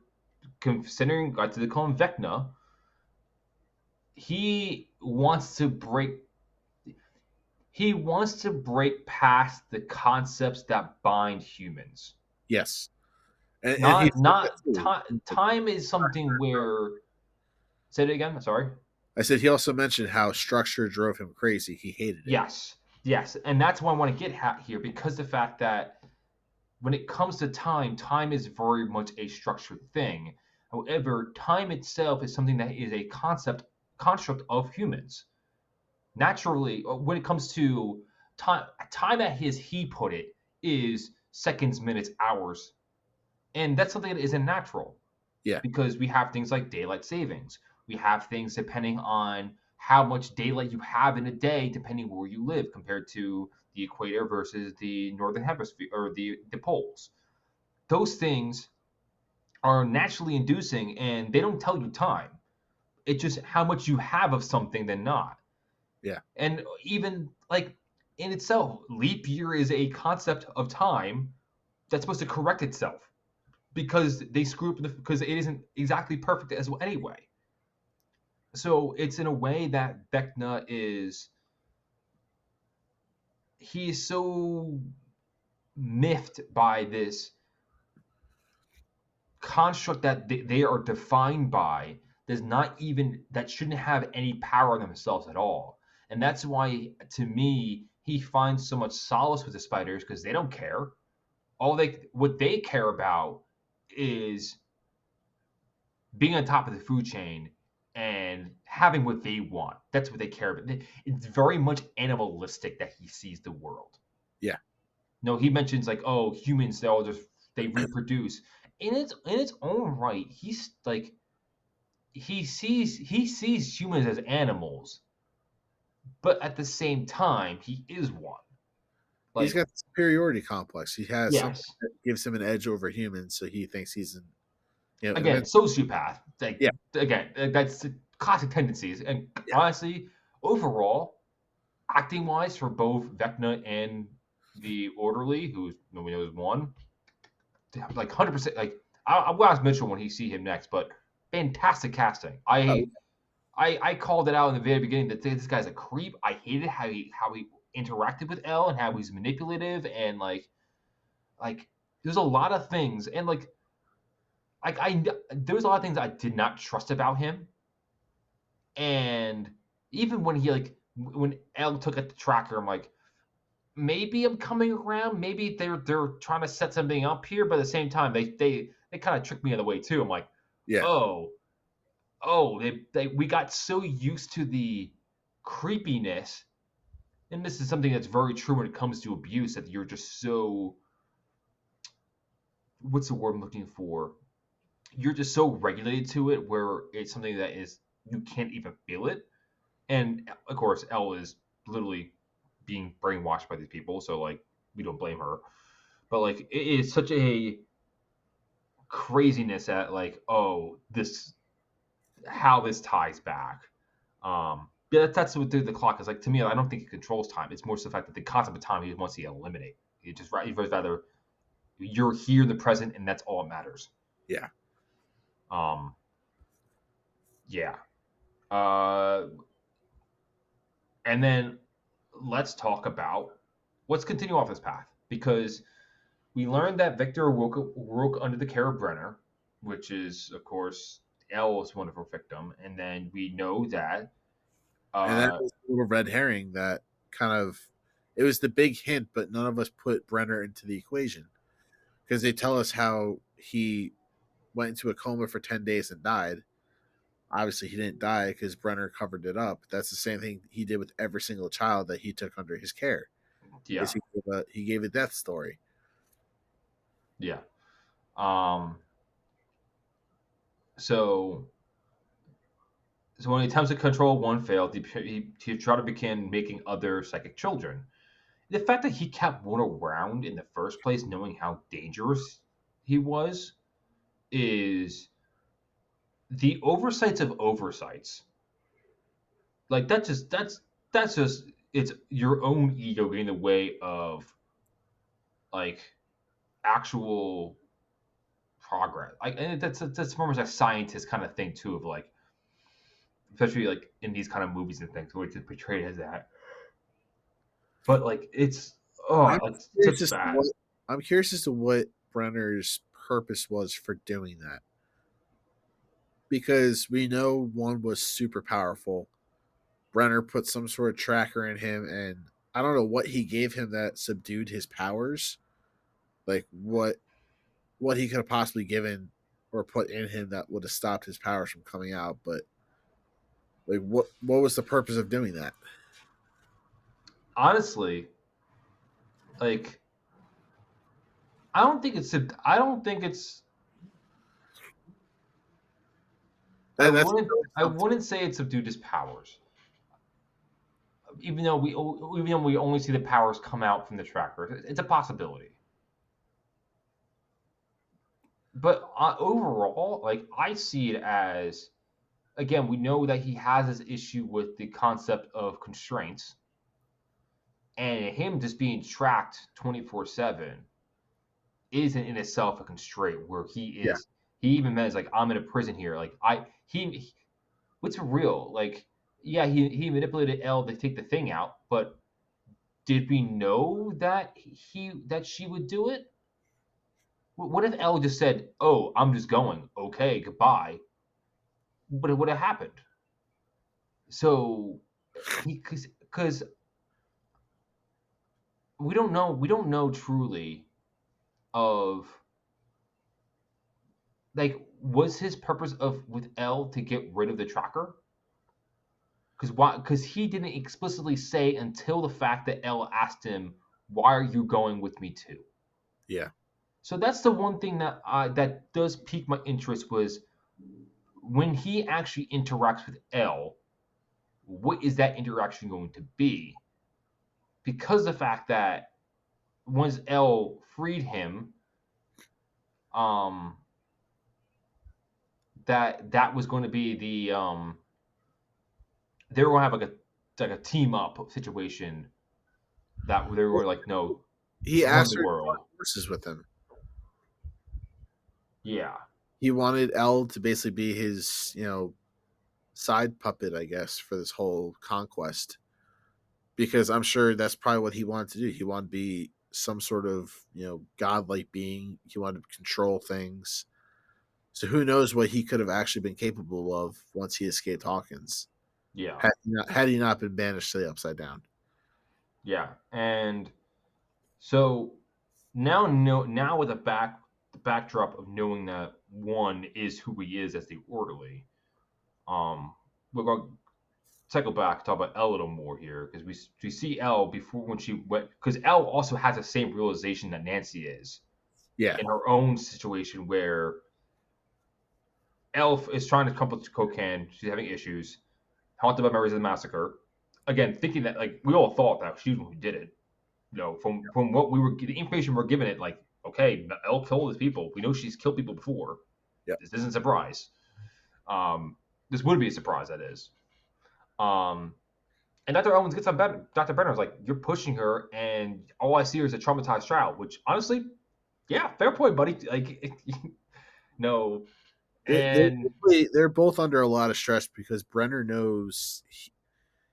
considering. They call him Vecna. He wants to break. He wants to break past the concepts that bind humans. Yes. And he Not said that not too. time. Time is something where. Say it again. Sorry. I said he also mentioned how structure drove him crazy. He hated it. Yes, yes, and that's why I want to get at here, because the fact that when it comes to time, time is very much a structured thing. However, time itself is something that is a construct of humans. Naturally, when it comes to time as he put it is seconds, minutes, hours, and that's something that isn't natural, Yeah. because we have things like daylight savings. We have things depending on how much daylight you have in a day, depending where you live, compared to the equator versus the northern hemisphere or the poles. Those things are naturally inducing, and they don't tell you time. It's just how much you have of something than not. Yeah. And even like in itself, leap year is a concept of time that's supposed to correct itself, because they screw up because it isn't exactly perfect as well anyway. So it's in a way that Vecna he is so miffed by this construct that they are defined by, that shouldn't have any power themselves at all. And that's why, to me, he finds so much solace with the spiders, because they don't care. What they care about is being on top of the food chain and having what they want. That's what they care about. It's very much animalistic that he sees the world. Yeah. No, he mentions like, oh, humans, they reproduce. In its own right, he's like, he sees humans as animals, but at the same time, he is one. He's Like, got the superiority complex. He has something yes, that gives him an edge over humans, so he thinks he's an, again, eventually. sociopath. Like, Yeah, again, that's classic tendencies. And yeah. honestly, overall, acting wise, for both Vecna and the orderly, who nobody knows one, like 100%. Like, I'll ask Mitchell when he see him next, but fantastic casting. Oh, I called it out in the very beginning that this guy's a creep. I hated how he interacted with Elle and how he's manipulative and like there's a lot of things and like I there's a lot of things I did not trust about him. And even when he when Elle took at the tracker, I'm like, maybe I'm coming around. Maybe they're trying to set something up here, but at the same time, they kind of tricked me in the way too. I'm like, yeah. oh, they we got so used to the creepiness, and this is something that's very true when it comes to abuse that you're just so what's the word I'm looking for? You're just so regulated to it where it's something that is you can't even feel it. And of course, Elle is literally being brainwashed by these people, so like we don't blame her. But like it is such a craziness at like, oh, this how this ties back. Yeah, that's what the clock is like. To me, I don't think it controls time. It's more so the fact that the concept of time he wants to eliminate. It just he'd rather you're here in the present, and that's all that matters. Yeah. Um, yeah. Uh, and then let's talk about let's continue off this path because we learned that Victor woke under the care of Brenner, which is of course Elle's wonderful victim, and then we know that And that uh, was a little red herring that kind of it was the big hint, but none of us put Brenner into the equation because they tell us how he went into a coma for 10 days and died. Obviously, he didn't die because Brenner covered it up. That's the same thing he did with every single child that he took under his care. yeah, Is he gave a death story. yeah. Um, so So when he attempts to control one failed, he tried to begin making other psychic children. The fact that he kept one around in the first place, knowing how dangerous he was, is the oversights of oversights. Like that's just it's your own ego getting in the way of like actual progress. Like and that's more of a scientist kind of thing too, of like especially like in these kind of movies and things where it's portrayed as that. But like it's oh I'm like curious such as to bad. what I'm curious as to what Brenner's purpose was for doing that because we know one was super powerful. Brenner put some sort of tracker in him, and I don't know what he gave him that subdued his powers. Like what he could have possibly given or put in him that would have stopped his powers from coming out. But like, what was the purpose of doing that? Honestly, like I don't think it's That's I something. wouldn't say it subdued his powers. Even though we only see the powers come out from the tracker, it's a possibility. But overall, like I see it as again, we know that he has this issue with the concept of constraints and him just being tracked 24/7 isn't in itself a constraint where Yeah, he even meant like I'm in a prison here like what's real like yeah he manipulated Elle to take the thing out but did we know that she would do it? What if Elle just said, oh, I'm just going, okay, goodbye, but it would have happened. So he because we don't know truly of like was his purpose of with Elle to get rid of the tracker? Because he didn't explicitly say until the fact that Elle asked him, "Why are you going with me too?" yeah. So that's the one thing that does pique my interest was when he actually interacts with L, what is that interaction going to be? Because the fact that once L freed him, um, that was going to be they were going to have like a team up situation that they were like, no, He run asked the her to world. join forces with him. Yeah, He wanted Elle to basically be his, side puppet, I guess, for this whole conquest. Because I'm sure that's probably what he wanted to do. He wanted to be some sort of, godlike being. He wanted to control things. So who knows what he could have actually been capable of once he escaped Hawkins, yeah, had he not been banished to the Upside Down. yeah. And so now with the backdrop of knowing that one is who he is as the orderly, we're going to cycle back, talk about Elle a little more here, because we see Elle before when she went, because Elle also has the same realization that Nancy is Yeah, in her own situation where Elle is trying to come up with cocaine, she's having issues, haunted by memories of the massacre. Again, thinking that like we all thought that she was the one who did it. From what we were the information we're given it, like okay, Elle killed his people. We know she's killed people before. yeah. This isn't a surprise. This would be a surprise. That is. Um, And Dr. Owens gets on Dr. Brenner was like, "You're pushing her, and all I see is a traumatized child." Which honestly, yeah, fair point, buddy. Like, no, and They're both under a lot of stress because Brenner knows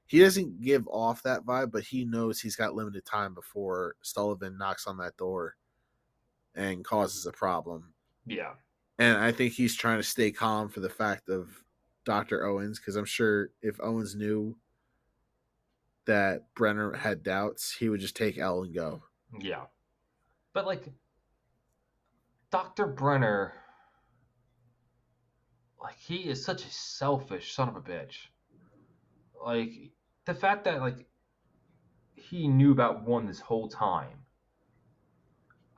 he doesn't give off that vibe, but he knows he's got limited time before Sullivan knocks on that door and causes a problem. yeah, And I think he's trying to stay calm for the fact of Dr. Owens, because I'm sure if Owens knew that Brenner had doubts, he would just take L and go. yeah. But like Dr. Brenner, like he is such a selfish son of a bitch. Like the fact that like he knew about one this whole time.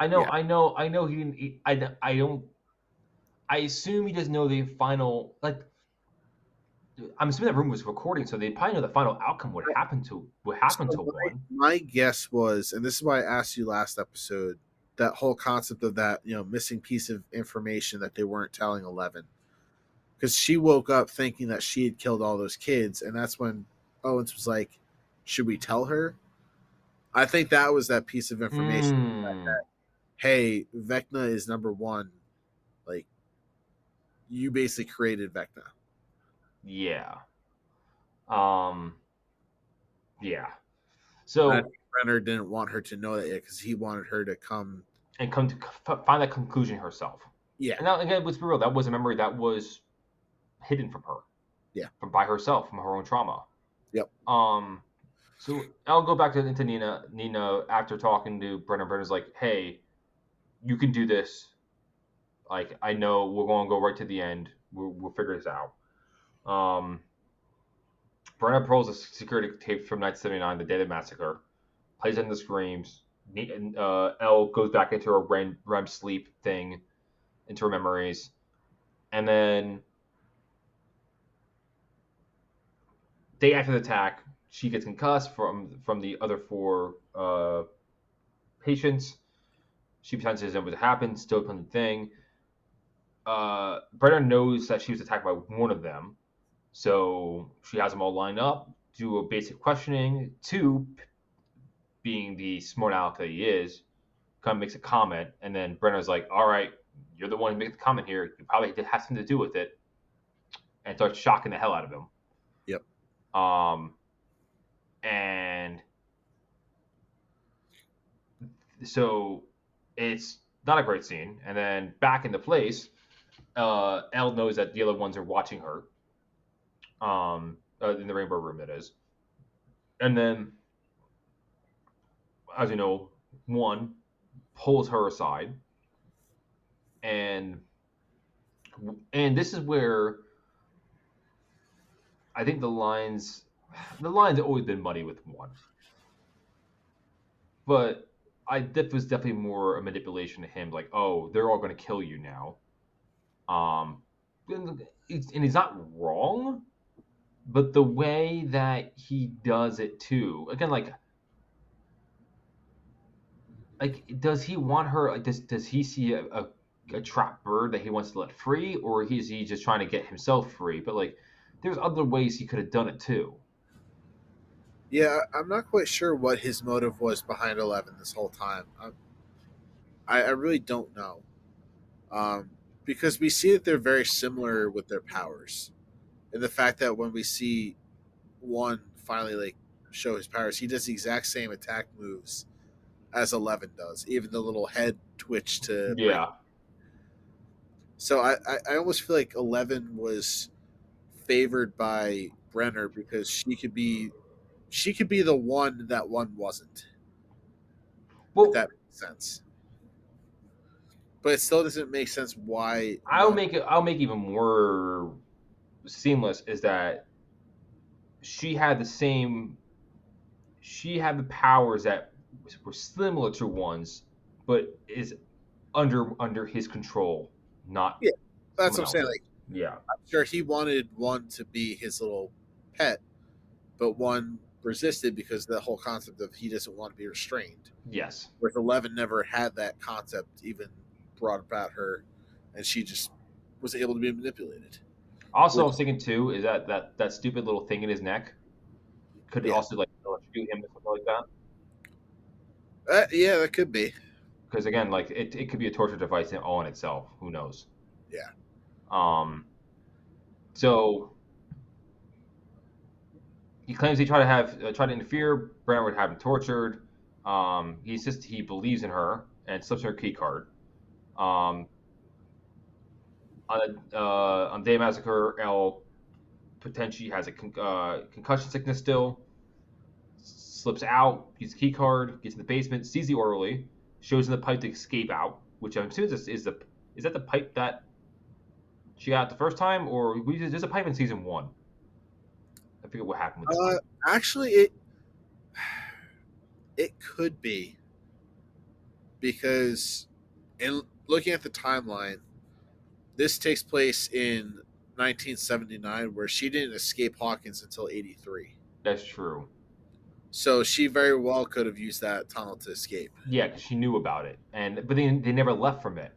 Yeah. I know. He didn't. I don't. I assume he doesn't know the final. Like I'm assuming that room was recording, so they probably know the final outcome. What happened So to one? my guess was, and this is why I asked you last episode, that whole concept of that, missing piece of information that they weren't telling 11. Because she woke up thinking that she had killed all those kids, and that's when Owens was like, should we tell her? I think that was that piece of information. Hmm. Hey, Vecna is number one. Like, you basically created Vecna. Yeah. Um. Yeah. And I So think Brenner didn't want her to know that yet because he wanted her to come. and come to find that conclusion herself. Yeah, And now again, let's be real. That was a memory that was hidden from her, yeah, from by herself, from her own trauma. yep, Um. So I'll go back into Nina. Nina, after talking to Brenner, Brenner's like, "Hey, you can do this. Like, I know we're going to go right to the end. We'll figure this out." Um. Brenner pulls the security tapes from 1979, the day of the massacre, plays in the screams. Elle goes back into her REM sleep thing, into her memories, and then day after the attack, she gets concussed from the other four patients. She pretends to know what happened, still doing the thing. Brenner knows that she was attacked by one of them, so she has them all lined up, do a basic questioning. Two, being the smart aleck that he is, kind of makes a comment, and then Brenner's like, "All right, you're the one who made the comment here. You probably did have something to do with it," and starts shocking the hell out of him. yep. Um, and so it's not a great scene. And then back in the place, Elle knows that the other ones are watching her. In the Rainbow Room, that is. And then, as you know, one pulls her aside, and this is where I think the lines have always been muddy with one, but that was definitely more a manipulation to him, like, oh, they're all going to kill you now. Um, and he's not wrong, but the way that he does it too. Again, like does he want her? Like, does he see a trapped bird that he wants to let free, or is he just trying to get himself free? But like, there's other ways he could have done it too. Yeah, I'm not quite sure what his motive was behind 11 this whole time. I really don't know. Um, because we see that they're very similar with their powers. And the fact that when we see one finally like show his powers, he does the exact same attack moves as 11 does, even the little head twitch to break. Yeah. So I almost feel like 11 was favored by Brenner because she could be the one that one wasn't, if Well, that makes sense. But it still doesn't make sense why I'll none. make it. I'll make even more seamless is that she had the same. She had the powers that were similar to one's, but is under his control, not Yeah, that's someone what I'm saying. else's. Like, Yeah. I'm sure he wanted one to be his little pet, but one resisted because the whole concept of he doesn't want to be restrained. Yes. Whereas 11 never had that concept even brought about her, and she just was able to be manipulated. Also, I Which, was thinking too is that stupid little thing in his neck could yeah, also like electrocute him or something like that. yeah, that could be. Because again, like it could be a torture device all in itself. Who knows? Yeah, Um. So he claims he tried to interfere. Brent would have him tortured. He insists he believes in her and slips her a key card. Um, on Day Massacre, El potentially has a concussion sickness still. Slips out, uses the key card, gets in the basement, sees the orderly, shows him the pipe to escape out. Which I'm assuming is that the pipe that she got the first time, or there's a pipe in season one. I forget what happened with the uh, pipe. actually, it could be because in looking at the timeline, this takes place in 1979, where she didn't escape Hawkins until 83. That's true. So she very well could have used that tunnel to escape. Yeah, because she knew about it, and but they never left from it.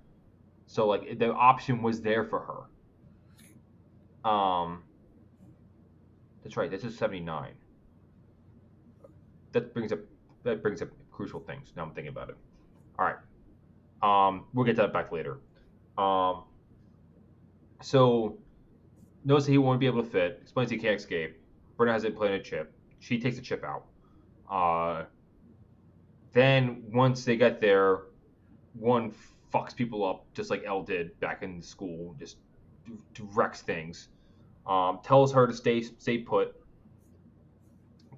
So like the option was there for her. That's right. This is 79. That brings up crucial things. Now I'm thinking about it. All right. We'll get to that back later. Um, so knows that he won't be able to fit. Explains he can't escape. Brenna has implanted a chip. She takes the chip out. Uh, then once they get there, one fucks people up just like Elle did back in school. Just wrecks things. Tells her to stay put.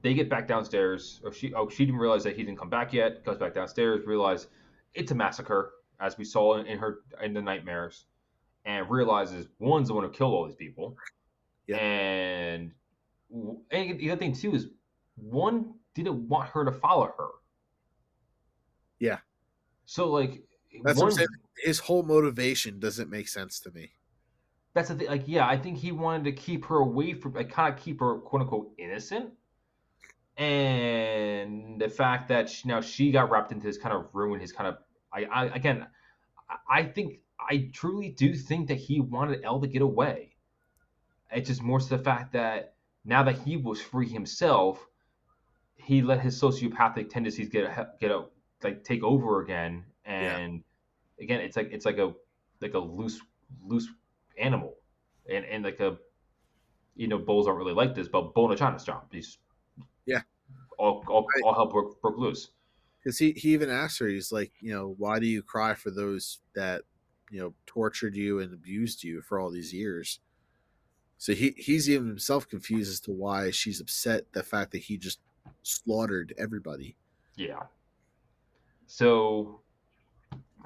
They get back downstairs. She didn't realize that he didn't come back yet. Goes back downstairs, realize it's a massacre, as we saw in the nightmares, and realizes one's the one who killed all these people. Yep. And the other thing too is one didn't want her to follow her. Yeah. So like That's what I'm one, saying. His whole motivation doesn't make sense to me. that's the thing. Like yeah, I think he wanted to keep her away from, like, kind of keep her quote unquote innocent. And the fact that now she got wrapped into this kind of ruin his kind of, I again, I think I truly do think that he wanted Elle to get away. It's just more so the fact that now that he was free himself, he let his sociopathic tendencies like take over again. Yeah. And again, it's like a loose animal, and like a, bulls aren't really like this, but bull in a china shop, he's Yeah. all hell broke loose. Because he even asked her, he's like, why do you cry for those that, tortured you and abused you for all these years? So he's even himself confused as to why she's upset the fact that he just slaughtered everybody. Yeah. So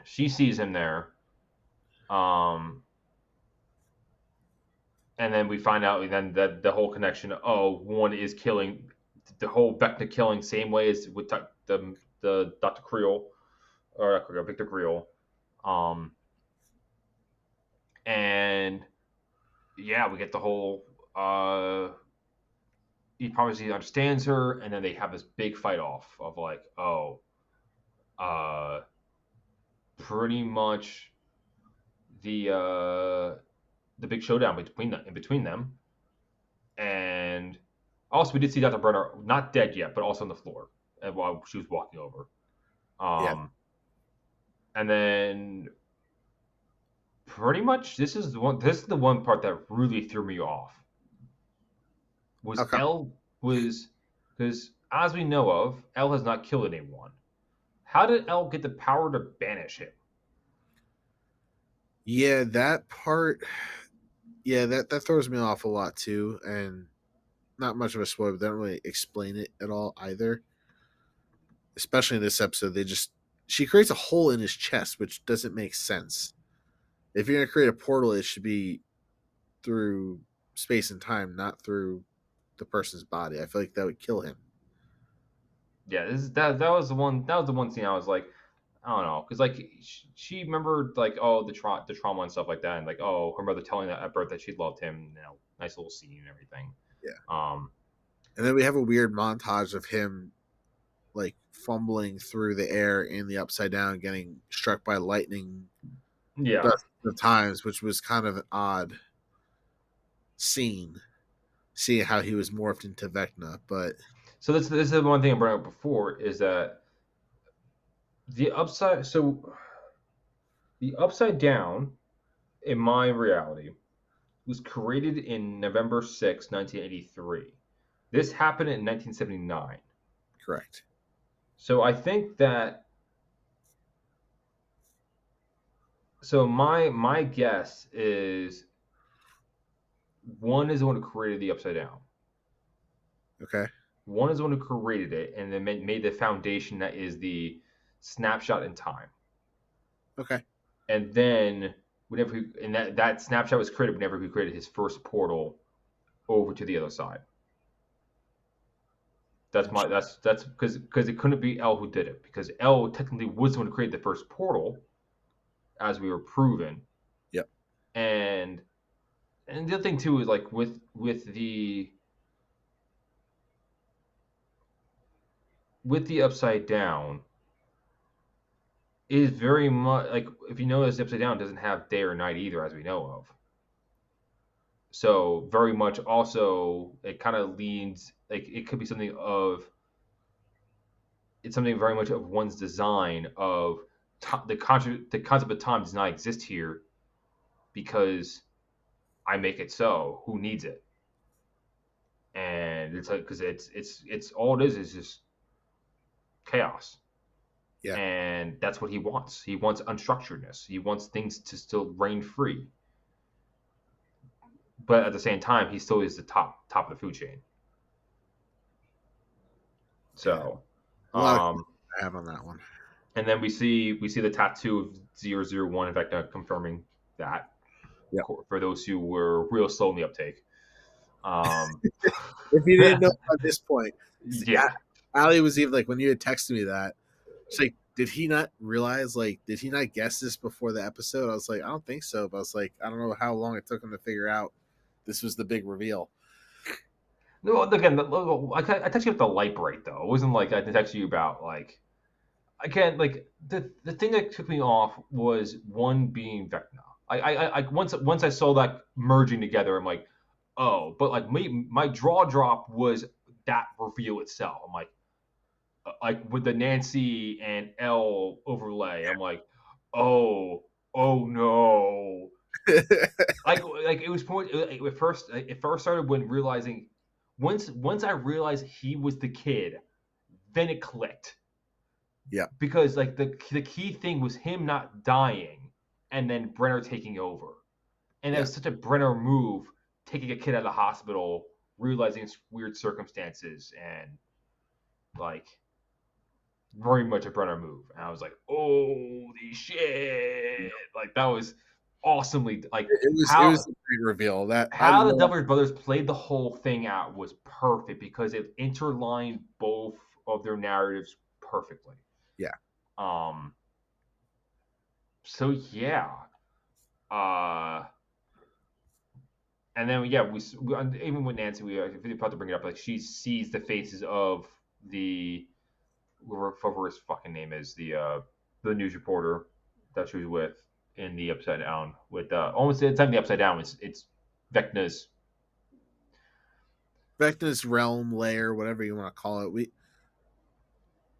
she sees him there. Um, and then we find out then that the whole connection. Oh, one is killing the whole Vecna killing same way as with the Dr. Creel or Victor Creel. Um, and yeah, we get the whole he promises he understands her, and then they have this big fight off of like, oh, uh, pretty much the big showdown between them, and also we did see Dr. Brenner not dead yet, but also on the floor, and while she was walking over, Yeah. um, and then pretty much this is the one part that really threw me off was How come? L was because as we know of, L has not killed anyone. How did L get the power to banish him? Yeah, that part. Yeah, that throws me off a lot too, and not much of a spoiler. But they don't really explain it at all either. Especially in this episode, she creates a hole in his chest, which doesn't make sense. If you're gonna create a portal, it should be through space and time, not through the person's body. I feel like that would kill him. Yeah, that was the one scene I was like, I don't know, because like she remembered like oh the trauma and stuff like that, and like oh her mother telling that at birth that she loved him, nice little scene and everything. Yeah. Um, And then we have a weird montage of him like fumbling through the air in the upside down, getting struck by lightning yeah. dozens of times, which was kind of an odd scene, seeing how he was morphed into Vecna. But So this is the one thing I brought up before is that the upside. So the upside down in my reality was created in November 6, 1983. This happened in 1979. correct. So I think that so my guess is one is the one who created the upside down. Okay. One is the one who created it and then made the foundation that is the snapshot in time. Okay. And then whenever that snapshot was created whenever he created his first portal over to the other side. That's because it couldn't be L who did it because L technically was the one who created the first portal, as we were proven. Yep. And the other thing too is like with the upside down is very much like if you notice the upside down doesn't have day or night either as we know of. So very much also it kind of leans like it could be something of it's something very much of one's design of the concept of time does not exist here because I make it so. Who needs it? And it's like because it's all it is just chaos, Yeah. and that's what he wants. He wants unstructuredness. He wants things to still reign free, but at the same time, he still is the top of the food chain. Yeah. So, A lot of um, I have on that one. and then we see the tattoo of 001, in fact, confirming that Yep. for those who were real slow in the uptake. If you didn't know at this point, Yeah. Ali was even like when you had texted me that, she's like, did he not realize? Like, did he not guess this before the episode? I was like, I don't think so. But I was like, I don't know how long it took him to figure out this was the big reveal. No, again, I texted you about the light break though. It wasn't like I texted you about like again like the thing that took me off was one being Vecna. I once I saw that merging together, I'm like, oh, but like my draw drop was that reveal itself. I'm like with the Nancy and L overlay. I'm like, oh no. Like it was point it first started when realizing once I realized he was the kid, then it clicked Yeah. because like the key thing was him not dying and then Brenner taking over, and that Yeah. was such a Brenner move, taking a kid out of the hospital, realizing it's weird circumstances, and like very much a Brenner move. And I was like, holy shit! Like that was awesomely like It was a great reveal. That I how the love. Duffer Brothers played the whole thing out was perfect because it interlined both of their narratives perfectly. Yeah. Um. So yeah. Uh. And then yeah, even with Nancy, we about to bring it up. Like she sees the faces of the whatever his fucking name is, the news reporter that she was with in the Upside Down. With almost the time the Upside Down, it's Vecna's. Vecna's realm, layer, whatever you want to call it.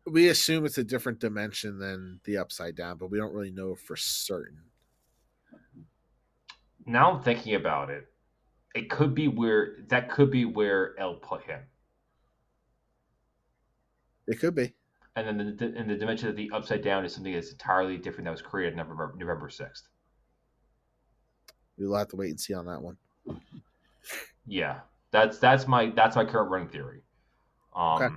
We assume it's a different dimension than the Upside Down, but we don't really know for certain. Now I'm thinking about it. It could be where Elle put him. It could be. And then in the dimension of the Upside Down is something that's entirely different that was created November 6th. We'll have to wait and see on that one. Yeah, that's my current running theory. Okay.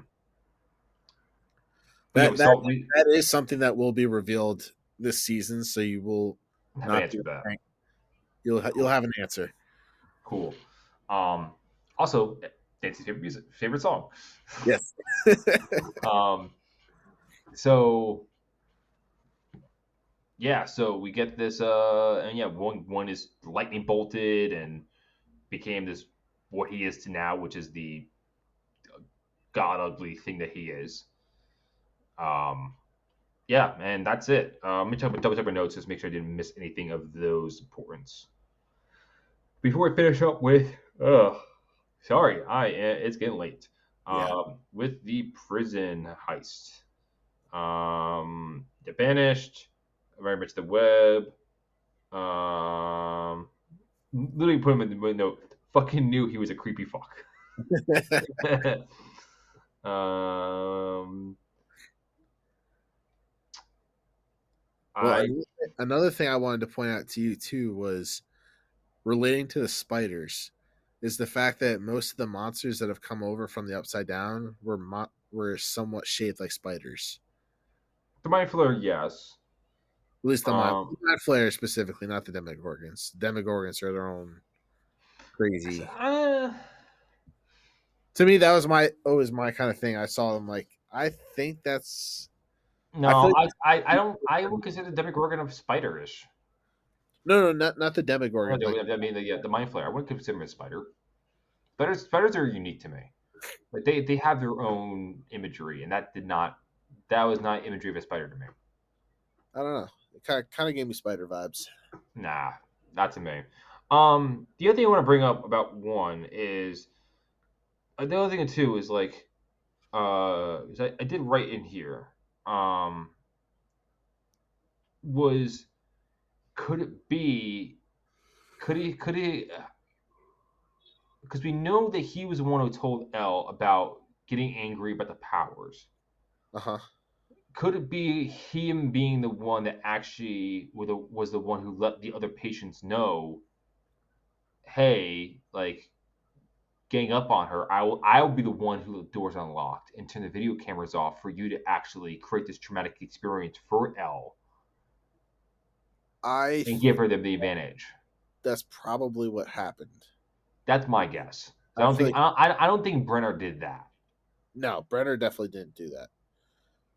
Yeah, that is something that will be revealed this season, so you will have an not answer be to that. You'll have an answer. Cool. Also, Nancy's favorite song. Yes. So yeah, so we get this, and yeah, one is lightning bolted and became this what he is to now, which is the god ugly thing that he is. Yeah, and that's it. Let me double check my notes just make sure I didn't miss anything of those importance. Before we finish up with, sorry, it's getting late. Yeah. With the prison heist, get banished, very much the web. Literally put him in the window. Fucking knew he was a creepy fuck. um, Well, another thing I wanted to point out to you too was relating to the spiders is the fact that most of the monsters that have come over from the Upside Down were somewhat shaped like spiders. the mind flare, yes. At least the mind flare specifically, not the Demogorgons. Demogorgons are their own crazy. To me, that was always my kind of thing. I saw them like I think that's. No, I don't. I would consider the Demogorgon of spiderish. No, not the Demogorgon. I mean, the mind flare. I wouldn't consider him a spider. Spiders are unique to me. Like they have their own imagery, and that was not imagery of a spider to me. I don't know. It kind of gave me spider vibes. Nah, not to me. The other thing I want to bring up about one is the other thing too is like, I did write in here. Was could it be? Could he? Because we know that he was the one who told Elle about getting angry about the powers. Uh-huh. Could it be him being the one that actually was the one who let the other patients know, hey, like, gang up on her. I will be the one who the doors unlocked and turn the video cameras off for you to actually create this traumatic experience for Elle and give her the advantage. That's probably what happened. That's my guess. I don't think Brenner did that. No, Brenner definitely didn't do that.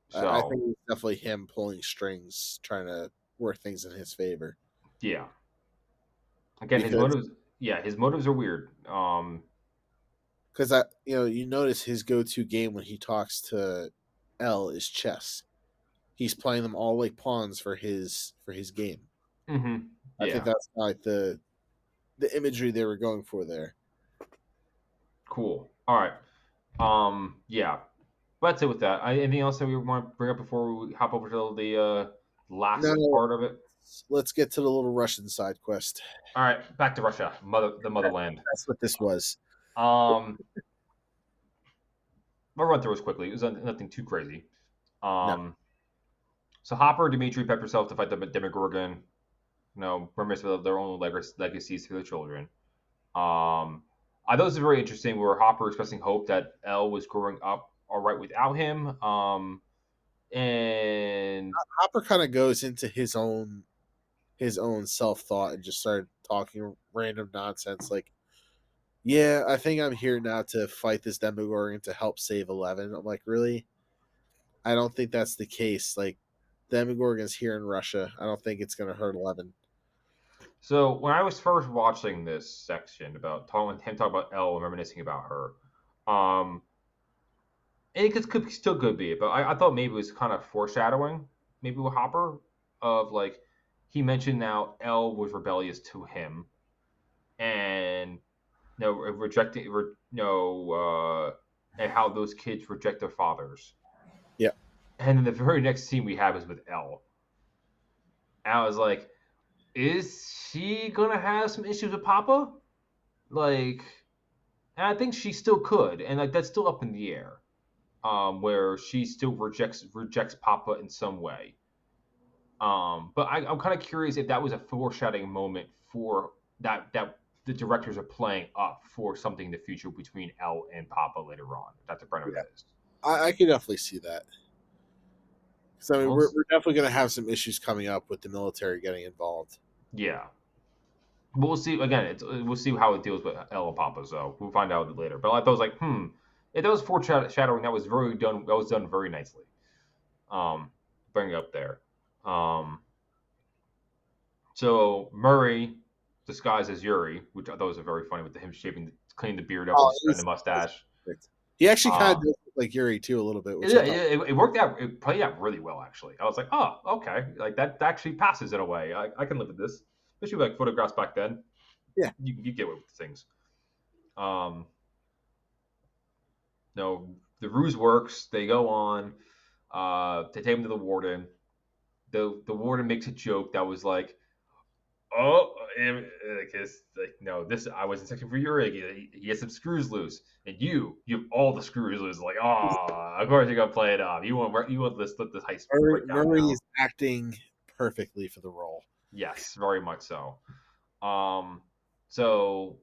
So I think it's definitely him pulling strings, trying to work things in his favor. Yeah. Again, his motives are weird. Because you notice his go-to game when he talks to Elle is chess. He's playing them all like pawns for his game. Mm-hmm. Yeah. I think that's like the imagery they were going for there. Cool. All right. Yeah. But that's it with that. Anything else that we want to bring up before we hop over to the last part of it? Let's get to the little Russian side quest. All right, back to Russia, the motherland. That's what this was. I'll run through this quickly. It was nothing too crazy. No. So Hopper, Dimitri prep herself to fight the Demogorgon. Reminiscent of their own legacies for their children. I thought it was very interesting where Hopper expressing hope that Elle was growing up all right without him. And Hopper kind of goes into his own self thought and just started talking random nonsense like, yeah, I think I'm here now to fight this Demogorgon to help save 11. I'm like, really? I don't think that's the case. Like, Demogorgon's here in Russia. I don't think it's going to hurt 11. So when I was first watching this section about talking about Elle and reminiscing about her, um, and it could still could be, but I thought maybe it was kind of foreshadowing, maybe with Hopper, of like he mentioned now Elle was rebellious to him, and rejecting, and how those kids reject their fathers. Yeah. And then the very next scene we have is with Elle. And I was like, is she gonna have some issues with Papa? Like, and I think she still could, and like that's still up in the air. Where she still rejects Papa in some way. But I'm kind of curious if that was a foreshadowing moment for that the directors are playing up for something in the future between Elle and Papa later on. If that's a brand of Yeah. it is. I could definitely see that. So I mean, Well, we're definitely going to have some issues coming up with the military getting involved. yeah. But we'll see. Again, we'll see how it deals with Elle and Papa. So we'll find out later. But I thought it was like, if that was foreshadowing, that was very done. That was done very nicely. Bring it up there. Um, so Murray disguised as Yuri, which I thought was very funny with him shaving, cleaning the beard up Oh, and spreading the it was mustache. perfect. He actually kind Uh, of does look like Yuri too a little bit, which I yeah, thought. it worked out. It played out really well, actually. I was like, oh, okay, like that actually passes in a way. I can live with this, especially like photographs back then. Yeah. You get away with things. Um, no, the ruse works. They go on. They take him to the warden. The warden makes a joke that was like, "Oh, like no, this I wasn't checking for your egg. He has some screws loose, and you have all the screws loose." Like, oh, of course you're gonna play it off. You want this let this heist break down Murray now. is acting perfectly for the role. Yes, very much so. Um, so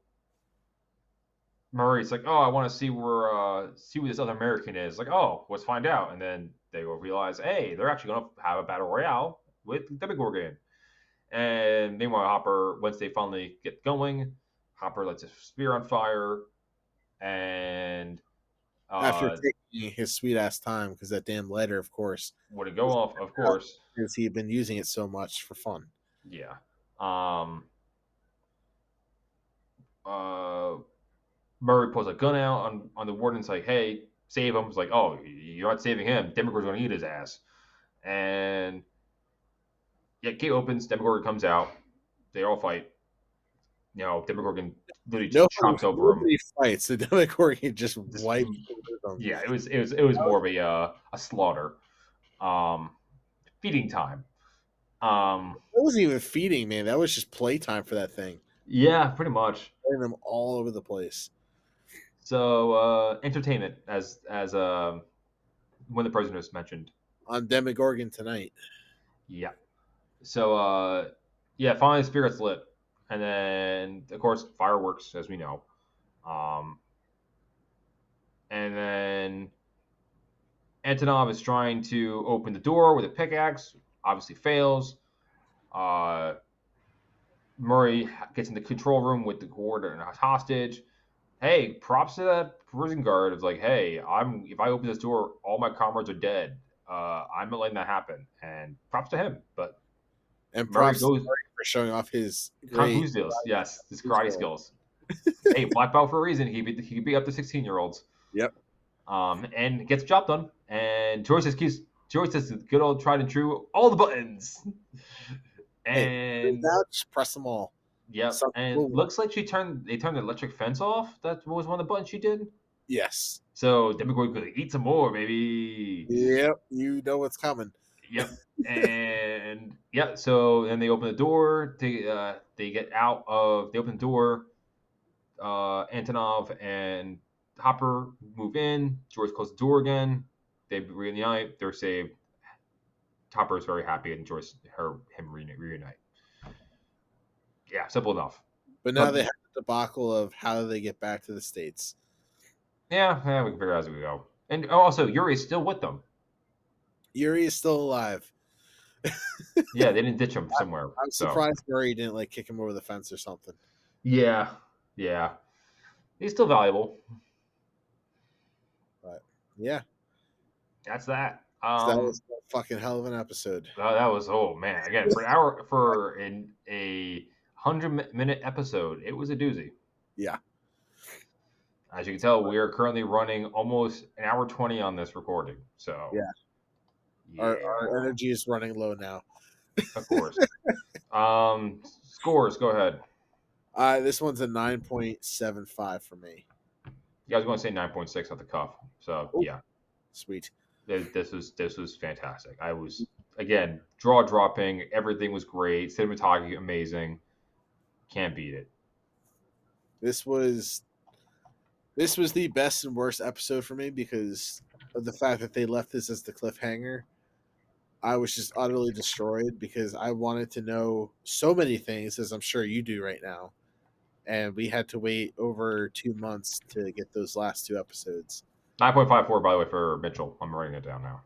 Murray's like, "Oh, I want to see where this other American is." Like, "Oh, let's find out." And then they will realize, "Hey, they're actually gonna have a battle royale with Demogorgon." And meanwhile, Hopper, once they finally get going, Hopper lights a spear on fire, and After uh, taking his sweet ass time, because that damn lighter, of course, when it go off, of course, because he had been using it so much for fun. yeah. Um, uh, Murray pulls a gun out on the warden's like, "Hey, save him!" It's like, "Oh, you're not saving him. Demogorgon's gonna eat his ass." And yeah, gate opens. Demogorgon comes out. They all fight. Demogorgon literally just chomps over him. Nobody fights. The Demogorgon just Just wipes over them. yeah, it was more of a slaughter. Um, feeding time. Um, That wasn't even feeding, man. That was just playtime for that thing. yeah, pretty much. Playing them all over the place. So entertainment, as one of the prisoners mentioned. On Demogorgon tonight. Yeah. So yeah, finally the spirit's lit, and then of course fireworks, as we know. Um, and then Antonov is trying to open the door with a pickaxe, obviously fails. Uh, Murray gets in the control room with the warden and hostage. Hey, props to that prison guard. It's like, hey, if I open this door, all my comrades are dead. I'm not letting that happen. And props to him. But And Murray props to goes Murray for showing off his kung fu great skills. Yes, his karate skills. skills. Hey, black belt for a reason. He can beat up to 16-year-olds. Yep. And gets the job done. And Joyce says the good old tried and true, all the buttons. Hey, And now just press them all. yep, Some and people looks like they turned the electric fence off. That was one of the buttons she did. yes. So Demogorgon could eat some more, maybe. Yep. You know what's coming. Yep. And yeah, so then they open the door. They get out of. They open the door. Antonov and Hopper move in. George closes the door again. They reunite. They're saved. Hopper is very happy, and Joyce him reunite. Yeah, simple enough. But now But they have the debacle of how do they get back to the States. yeah, we can figure it out as we go. And also, Yuri is still with them. Yuri is still alive. Yeah, they didn't ditch him somewhere. I'm So surprised Murray didn't like kick him over the fence or something. yeah, he's still valuable. But yeah, That's that. so that was a fucking hell of an episode. That was oh man again for an hour for a 100-minute episode. It was a doozy. Yeah. As you can tell, we are currently running almost an hour 20 on this recording. So, Yeah. yeah, Our energy is running low now. of course. Scores, go ahead. This one's a 9.75 for me. You guys want to say 9.6 at the cuff. So, Ooh, yeah. sweet. This was fantastic. I was, again, jaw dropping. Everything was great. Cinematography amazing. Can't beat it. This was the best and worst episode for me because of the fact that they left this as the cliffhanger. I was just utterly destroyed because I wanted to know so many things, as I'm sure you do right now. And we had to wait over 2 months to get those last two episodes. 9.54, by the way, for Mitchell. I'm writing it down now.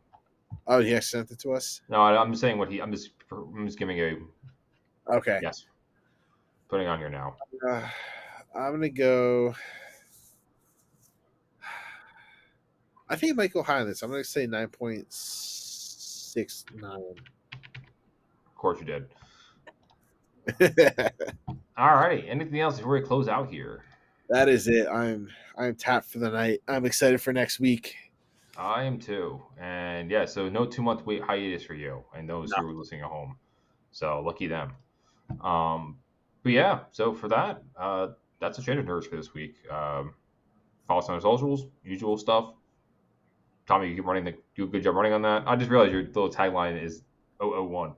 Oh, he actually sent it to us? No, I'm saying I'm just giving a Okay. yes. Putting on here now. I'm going to go. I think it might go higher than this. I'm going to say 9.69. Of course you did. All right. Anything else before we close out here? That is it. I'm tapped for the night. I'm excited for next week. I am too. And yeah, so no 2 month wait hiatus for you and those No. who are listening at home. So lucky them. But yeah, so for that, that's the Stranger Nerds for this week. Follow us on our socials, usual stuff. Tommy, you do a good job running on that. I just realized your little tagline is 001.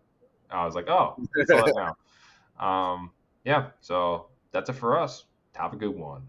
I was like, oh, I saw that now. Yeah, so that's it for us. Have a good one.